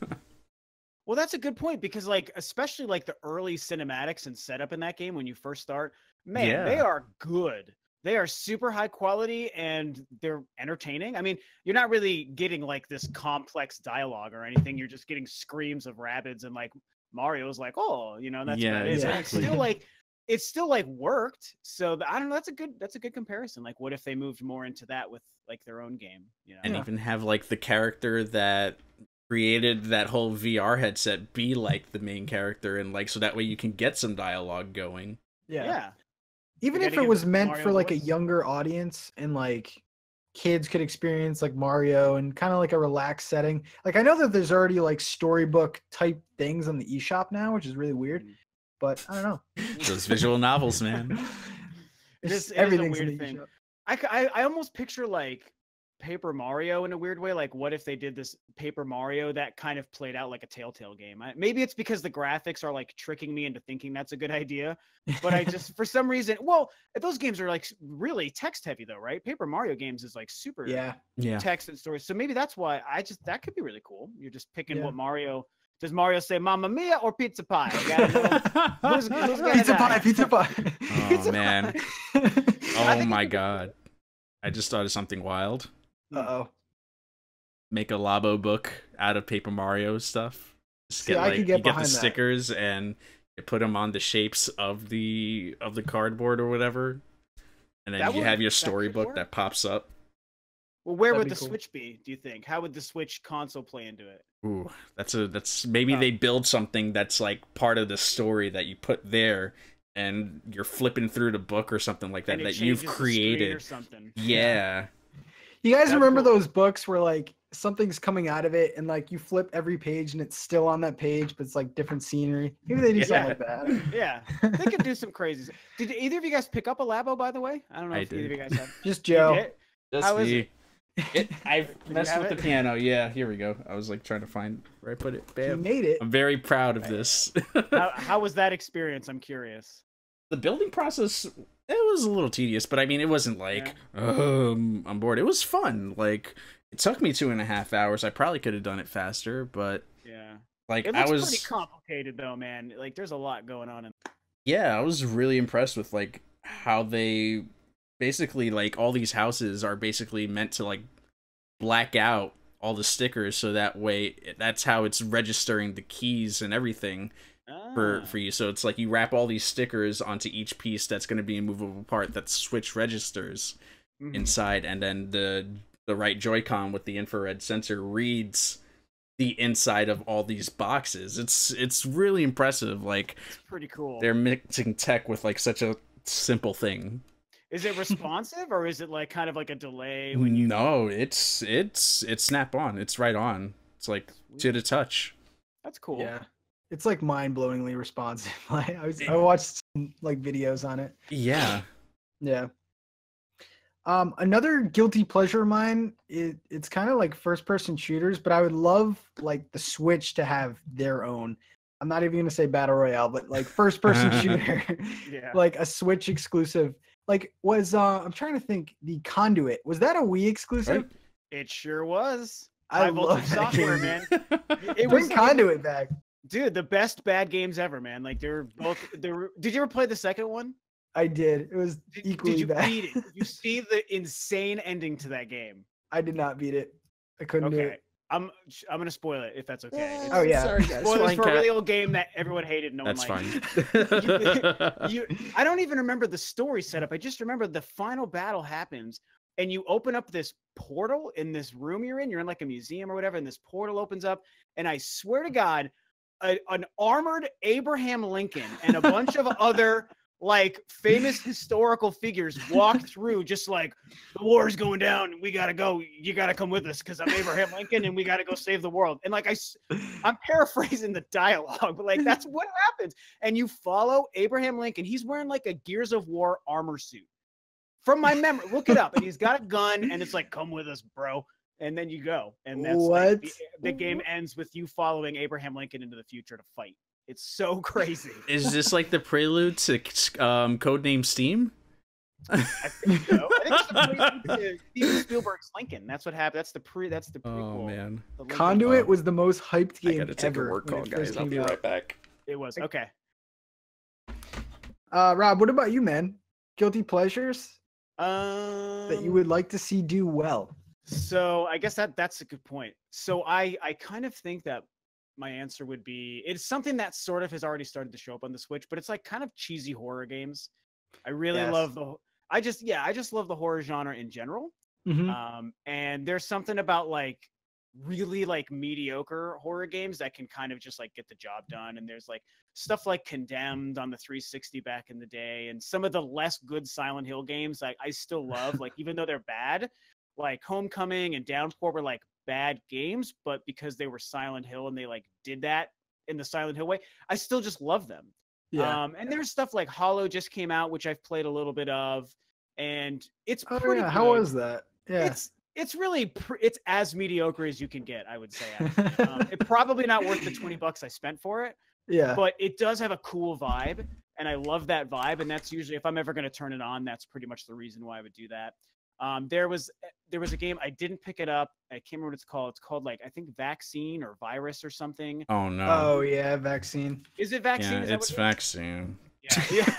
Well, that's a good point, because like especially like the early cinematics and setup in that game when you first start, man, they are good. They are super high quality and they're entertaining. I mean, you're not really getting like this complex dialogue or anything. You're just getting screams of rabbits and like Mario's like, oh, you know, that's Yeah, about it. But exactly. it's still like worked. So I don't know. That's a good comparison. Like, what if they moved more into that with like their own game? You know, And even have like the character that created that whole VR headset be like the main character, and like so that way you can get some dialogue going. yeah. Even You if gotta it give was meant Mario for like a voice. younger audience and like kids could experience like Mario and kind of like a relaxed setting. Like I know that there's already like storybook type things on the eShop now, which is really weird, but I don't know. Those visual novels, man. It is a Everything's in weird the thing. eShop. I almost picture like Paper Mario in a weird way. Like, what if they did this Paper Mario that kind of played out like a Telltale game? Maybe it's because the graphics are like tricking me into thinking that's a good idea. But I just, for some reason, well, those games are like really text heavy though, right? Paper Mario games is like super Yeah. text and stories. So maybe that's why that could be really cool. You're just picking Yeah. what Mario. Does Mario say "Mamma Mia" or "Pizza Pie"? I gotta know. Who's gonna Pizza die? pie, pizza pie. Oh Pizza man. pie. I Oh think my it could be god. I just thought of something wild. Uh-oh. Make a Labo book out of Paper Mario stuff. Just See, get I like could get you get the behind that. stickers and you put them on the shapes of the cardboard or whatever, and then you have your that could storybook work. that pops up. Well, where That'd would be the cool. Switch be, do you think? How would the Switch console play into it? Ooh, that's maybe they build something that's like part of the story that you put there, and you're flipping through the book or something like that And it that you've changes the screen created. or something. Yeah. You guys That's remember cool. those books where like something's coming out of it and like you flip every page and it's still on that page, but it's like different scenery? Maybe they do Yeah. something like that. Yeah, they could do some crazy. Did either of you guys pick up a Labo, by the way? I don't know I if either of did. you guys have. Just You Joe. did? Just How is me. I've you messed have with it? the piano. Yeah, here we go. I was like trying to find where I put it. You Bam. made it. I'm very proud of this. How was that experience? I'm curious. The building process, it was a little tedious, but I mean, it wasn't like I'm bored. It was fun. Like it took me 2.5 hours. I probably could have done it faster, but Yeah, like it I looks was pretty complicated though, man. Like there's a lot going on. yeah, I was really impressed with like how they basically like all these houses are basically meant to like black out all the stickers so that way that's how it's registering the keys and everything for you. So it's like you wrap all these stickers onto each piece that's going to be a movable part that Switch registers inside, and then the right Joy-Con with the infrared sensor reads the inside of all these boxes. It's really impressive. Like It's pretty cool. they're mixing tech with like such a simple thing. Is it responsive or is it like kind of like a delay when you? No, it's snap on. It's right on. It's like to the touch. That's cool. Yeah. It's like mind-blowingly responsive. Like I watched some, like videos on it. Yeah. Yeah. Another guilty pleasure of mine, it's kind of like first-person shooters, but I would love like the Switch to have their own. I'm not even gonna say battle royale, but like first-person shooter, Yeah. like a Switch exclusive. Like was I'm trying to think, the Conduit, was that a Wii exclusive? Right. It sure was. I High love voltage that software, game. man. It Bring was Conduit back. dude, the best bad games ever, man. Like they're both. Did you ever play the second one? I did. It was Did equally you bad. beat it? Did you see the insane ending to that game? I did not beat it. I couldn't do Okay, it. I'm gonna spoil it if that's okay. Oh, yeah. Sorry guys. Spoilers Fine for a cat. really old game that everyone hated. No That's one fine. liked. I don't even remember the story setup. I just remember the final battle happens, and you open up this portal in this room you're in. You're in like a museum or whatever, and this portal opens up, and I swear to God, an armored Abraham Lincoln and a bunch of other like famous historical figures walk through, just like the war's going down and we gotta go. You gotta come with us because I'm Abraham Lincoln and we gotta go save the world. And like I'm paraphrasing the dialogue, but like that's what happens. And you follow Abraham Lincoln. He's wearing like a Gears of War armor suit. From my memory, look it up. And he's got a gun, and it's like, "Come with us, bro." And then you go, and that's like, the game ends with you following Abraham Lincoln into the future to fight. It's so crazy. Is this like the prelude to Codename Steam? I think so. I think it's the prequel to Steven Spielberg's Lincoln. That's what happened. That's the prequel. Oh man. The Lincoln. Conduit was the most hyped I game gotta take ever a work when call, it first guys. I'll came be out. right back. It was okay. Rob, what about you, man? Guilty pleasures? that you would like to see do well? So I guess that's a good point. So I kind of think that my answer would be it's something that sort of has already started to show up on the Switch, but it's like kind of cheesy horror games. I really Yes. love I just love the horror genre in general. And there's something about like really like mediocre horror games that can kind of just like get the job done. And there's like stuff like Condemned on the 360 back in the day, and some of the less good Silent Hill games I still love, like even though they're bad, like Homecoming and Downpour were like bad games, but because they were Silent Hill and they like did that in the Silent Hill way, I still just love them. Yeah. And there's stuff like Hollow just came out, which I've played a little bit of, and it's pretty good. How was that? Yeah. It's really it's as mediocre as you can get, I would say. It's probably not worth the $20 I spent for it. Yeah. But it does have a cool vibe, and I love that vibe. And that's usually, if I'm ever going to turn it on, that's pretty much the reason why I would do that. There was a game, I didn't pick it up. I can't remember what it's called. It's called like, I think Vaccine or Virus or something. Oh no. Oh yeah, Vaccine. Is it Vaccine? Yeah, it's Vaccine. Yeah.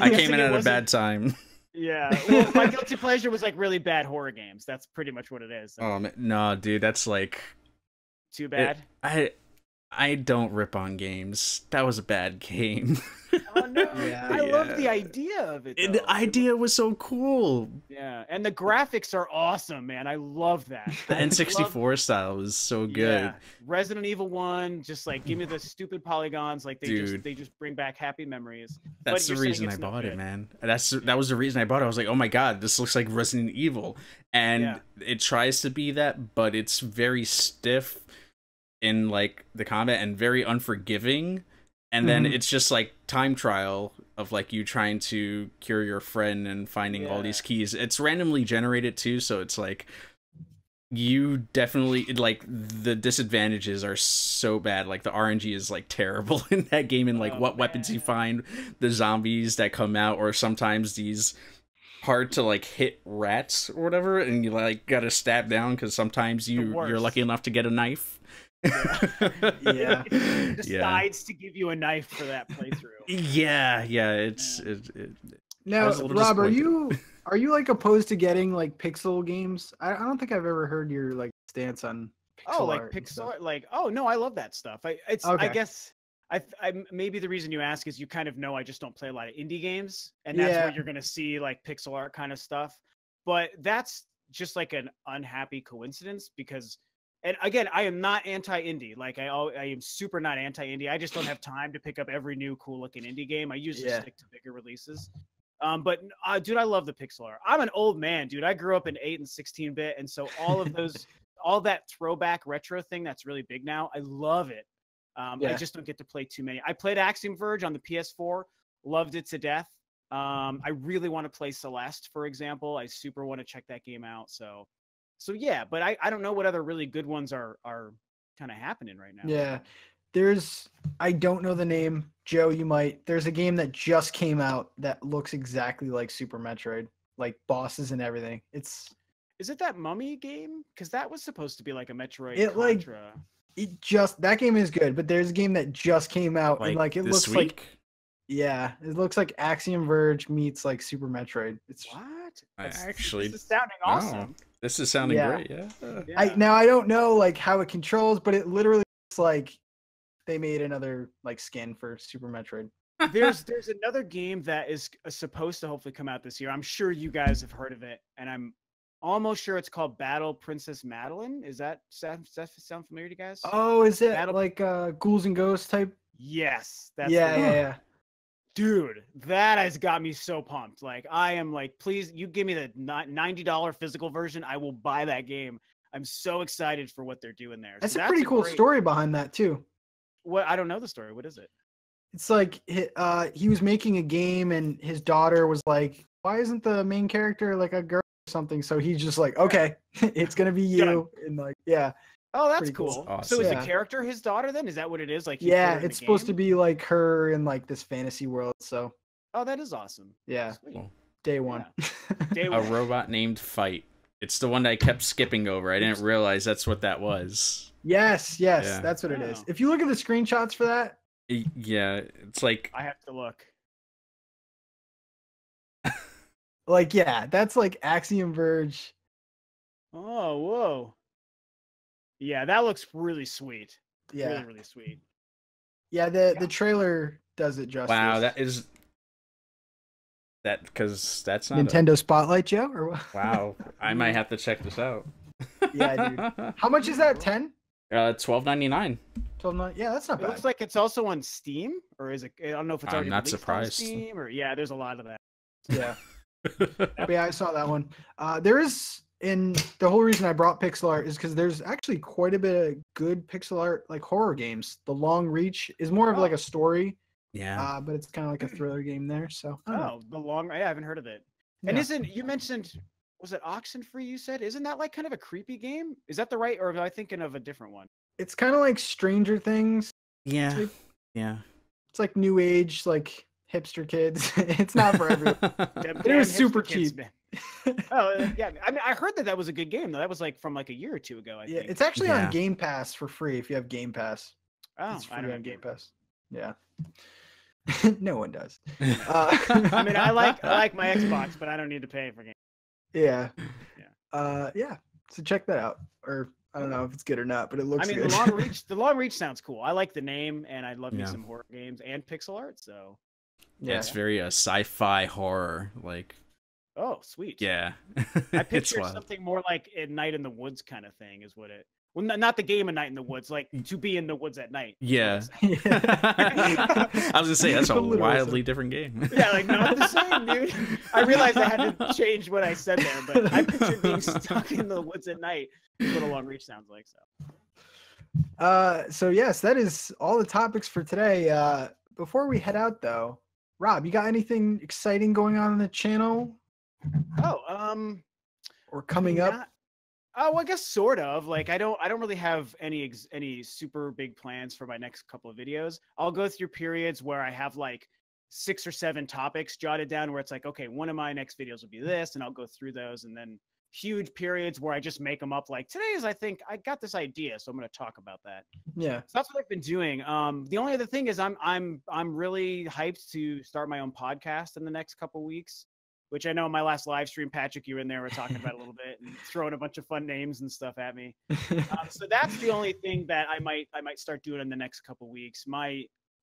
I came in at a bad time. Yeah, well, my guilty pleasure was like really bad horror games. That's pretty much what it is. Oh no, dude, that's like too bad. I don't rip on games. That was a bad game. Oh no! Yeah, I love the idea of it. The idea was so cool. Yeah, and the graphics are awesome, man. I love that. The N64 style was so good. Yeah. Resident Evil 1, just like give me the stupid polygons. Like they just bring back happy memories. That's the reason I bought it, man. That was the reason I bought it. I was like, oh my god, this looks like Resident Evil, and it tries to be that, but it's very stiff in like the combat and very unforgiving. And then it's just like time trial of like you trying to cure your friend and finding all these keys. It's randomly generated too, so it's like you definitely like the disadvantages are so bad. Like the RNG is like terrible in that game, and like weapons you find, the zombies that come out, or sometimes these hard to like hit rats or whatever, and you like gotta stab down because sometimes you're lucky enough to get a knife. Yeah. It decides to give you a knife for that playthrough. Yeah. Now, Rob, are you like opposed to getting like pixel games? I don't think I've ever heard your like stance on pixel art pixel art. Like, oh no, I love that stuff. I guess I maybe the reason you ask is you kind of know I just don't play a lot of indie games, and that's where you're gonna see like pixel art kind of stuff. But that's just like an unhappy coincidence because. And again, I am not anti-indie. Like I am super not anti-indie. I just don't have time to pick up every new cool-looking indie game. I usually stick to bigger releases. But dude, I love the pixel art. I'm an old man, dude. I grew up in 8 and 16-bit, and so all of those, all that throwback retro thing that's really big now, I love it. I just don't get to play too many. I played Axiom Verge on the PS4, loved it to death. I really want to play Celeste, for example. I super want to check that game out. So yeah, but I don't know what other really good ones are kind of happening right now. Yeah. I don't know the name. Joe, you might. There's a game that just came out that looks exactly like Super Metroid, like bosses and everything. Is it that Mummy game? Because that was supposed to be like a Metroid Contra. That game is good, but there's a game that just came out and like it looks like it looks like Axiom Verge meets like Super Metroid. It's what? This is sounding awesome. This is sounding great, yeah. I don't know like how it controls, but it literally looks like they made another like skin for Super Metroid. There's another game that is supposed to hopefully come out this year. I'm sure you guys have heard of it, and I'm almost sure it's called Battle Princess Madeline. Does that sound familiar to you guys? Oh, is it like Ghouls and Ghosts type? Yes. That's yeah. Dude, that has got me so pumped. Like, I am like, please, you give me the $90 physical version. I will buy that game. I'm so excited for what they're doing there. That's a pretty cool story behind that, too. What? I don't know the story. What is it? It's like he was making a game and his daughter was like, why isn't the main character like a girl or something? So he's just like, okay, it's going to be you. And like, yeah. Oh, that's cool. Awesome. So is the character his daughter then? Is that what it is? Like, it's supposed to be like her in like this fantasy world. So. Oh, that is awesome. Yeah. Cool. Day one. Day one. A robot named Fight. It's the one that I kept skipping over. I didn't realize that's what that was. Yes, that's what it is. If you look at the screenshots for that. Yeah, it's like I have to look. Like, yeah, that's like Axiom Verge. Oh, whoa. Yeah, that looks really sweet. Yeah. Really, really sweet. Yeah, the trailer does it justice. Wow, that is that because that's not Nintendo Spotlight, Joe, or what? Wow, I might have to check this out. Yeah, dude. How much is that? 10? $12.99. 12.9? Yeah, that's not It bad. looks like it's also on Steam, or is it? I don't know if it's I'm already not released surprised. on Steam, or yeah, there's a lot of that. Yeah. But yeah, I saw that one. There is, and the whole reason I brought pixel art is because there's actually quite a bit of good pixel art, like horror games. The Long Reach is more of like a story, Yeah. but it's kind of like a thriller game there. So I don't know. Oh, the long. Yeah, I haven't heard of it. And Yeah. isn't you mentioned? Was it Oxenfree? You said isn't that like kind of a creepy game? Is that the right, or am I thinking of a different one? It's kind of like Stranger Things. Yeah. Type. Yeah. It's like new age, like hipster kids. It's not for everyone. Damn It was hipster super kids, cheap. man. Oh yeah, I mean I heard that was a good game though. That was like from like a year or two ago. I Yeah, think. it's actually Yeah. on Game Pass for free if you have Game Pass. Oh, It's I free don't on know. Game Pass. Yeah. No one does. I mean, I like my Xbox, but I don't need to pay for games. Yeah. Yeah. Yeah. So check that out. Or I don't know if it's good or not, but it looks I mean, good. the Long Reach sounds cool. I like the name, and I love me Yeah. some horror games and pixel art. So, Yeah, it's very sci-fi horror, like oh, sweet. yeah. I It's pictured wild. something more like a Night in the Woods kind of thing, is what it. Well, not the game of Night in the Woods, like to be in the woods at night. is what Yeah. it sounds I was gonna say that's a The literal wildly different game. like. Yeah, like not the same, dude. I realized I had to change what I said there, but I pictured being stuck in the woods at night. Is what a Long Reach sounds like. So. So yes, that is all the topics for today. Before we head out though, Rob, you got anything exciting going on the channel Oh, or coming up? Oh, well, I guess sort of. Like I don't really have any super big plans for my next couple of videos. I'll go through periods where I have like 6 or 7 topics jotted down where it's like, okay, one of my next videos will be this, and I'll go through those, and then huge periods where I just make them up. Like today's, I think I got this idea, so I'm going to talk about that. Yeah. So that's what I've been doing. The only other thing is I'm really hyped to start my own podcast in the next couple weeks, which I know in my last live stream, Patrick, you were in there, we're talking about a little bit and throwing a bunch of fun names and stuff at me. So that's the only thing that I might start doing in the next couple weeks.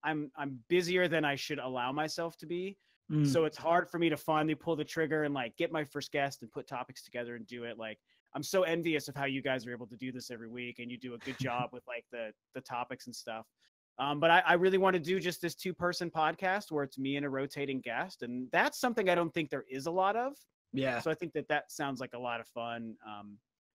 I'm busier than I should allow myself to be. So it's hard for me to finally pull the trigger and like get my first guest and put topics together and do it. Like I'm so envious of how you guys are able to do this every week, and you do a good job with like the topics and stuff. But I really want to do just this 2-person podcast where it's me and a rotating guest. And that's something I don't think there is a lot of. Yeah. So I think that sounds like a lot of fun.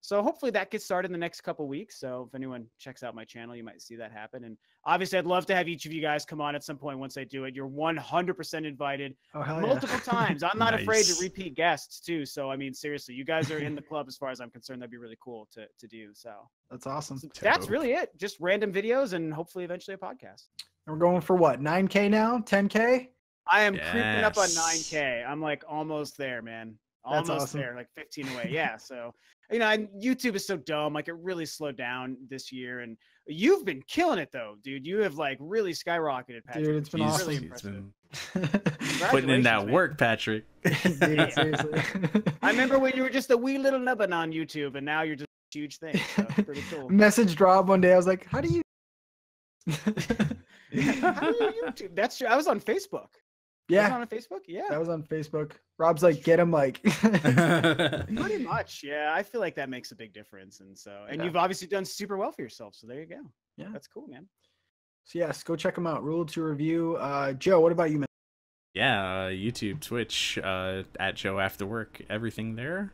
So hopefully that gets started in the next couple weeks. So if anyone checks out my channel, you might see that happen. And obviously I'd love to have each of you guys come on at some point once I do it. You're 100% invited multiple times. I'm not afraid to repeat guests too. So, I mean, seriously, you guys are in the club as far as I'm concerned. That'd be really cool to do. So That's awesome. so that's really it. Just random videos and hopefully eventually a podcast. We're going for what? 9K now? 10K? I am creeping up on Yes. 9K. I'm like almost there, man. That's Almost awesome. there, like 15 away. Yeah. So, you know, YouTube is so dumb. Like it really slowed down this year. And you've been killing it though, dude. You have like really skyrocketed, Patrick. Dude, it's been He's- awesome. really he's impressive. putting in that Congratulations, man. work, Patrick. Dude, seriously. I remember when you were just a wee little nubbin on YouTube, and now you're just a huge thing. So it's pretty cool. Message drop one day. I was like, how do you? How do you YouTube? That's true. I was on Facebook. Was Yeah, I on Facebook? Yeah. that was on Facebook. Rob's like, get him, like. Pretty much. Yeah. I feel like that makes a big difference. And so, and Yeah. you've obviously done super well for yourself. So there you go. Yeah. That's cool, man. So yes, go check him out. Rule to Review. Joe, what about you, man? Yeah, YouTube, Twitch, at Joe After Work, everything there.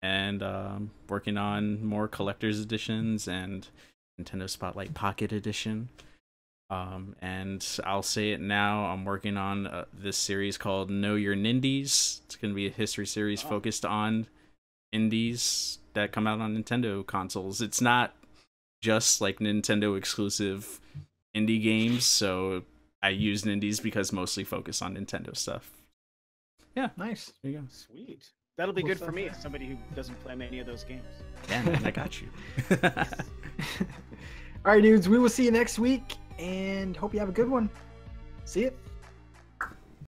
And working on more collector's editions and Nintendo Spotlight Pocket Edition. And I'll say it now, I'm working on this series called Know Your Nindies. It's going to be a history series focused on indies that come out on Nintendo consoles. It's not just like Nintendo exclusive indie games, so I use Nindies because mostly focus on Nintendo stuff. Yeah, Nice. there you go. Sweet. That'll be Cool good stuff. for me as somebody who doesn't play many of those games. Yeah, man, I got you. All right, dudes. We will see you next week, and hope you have a good one. See you.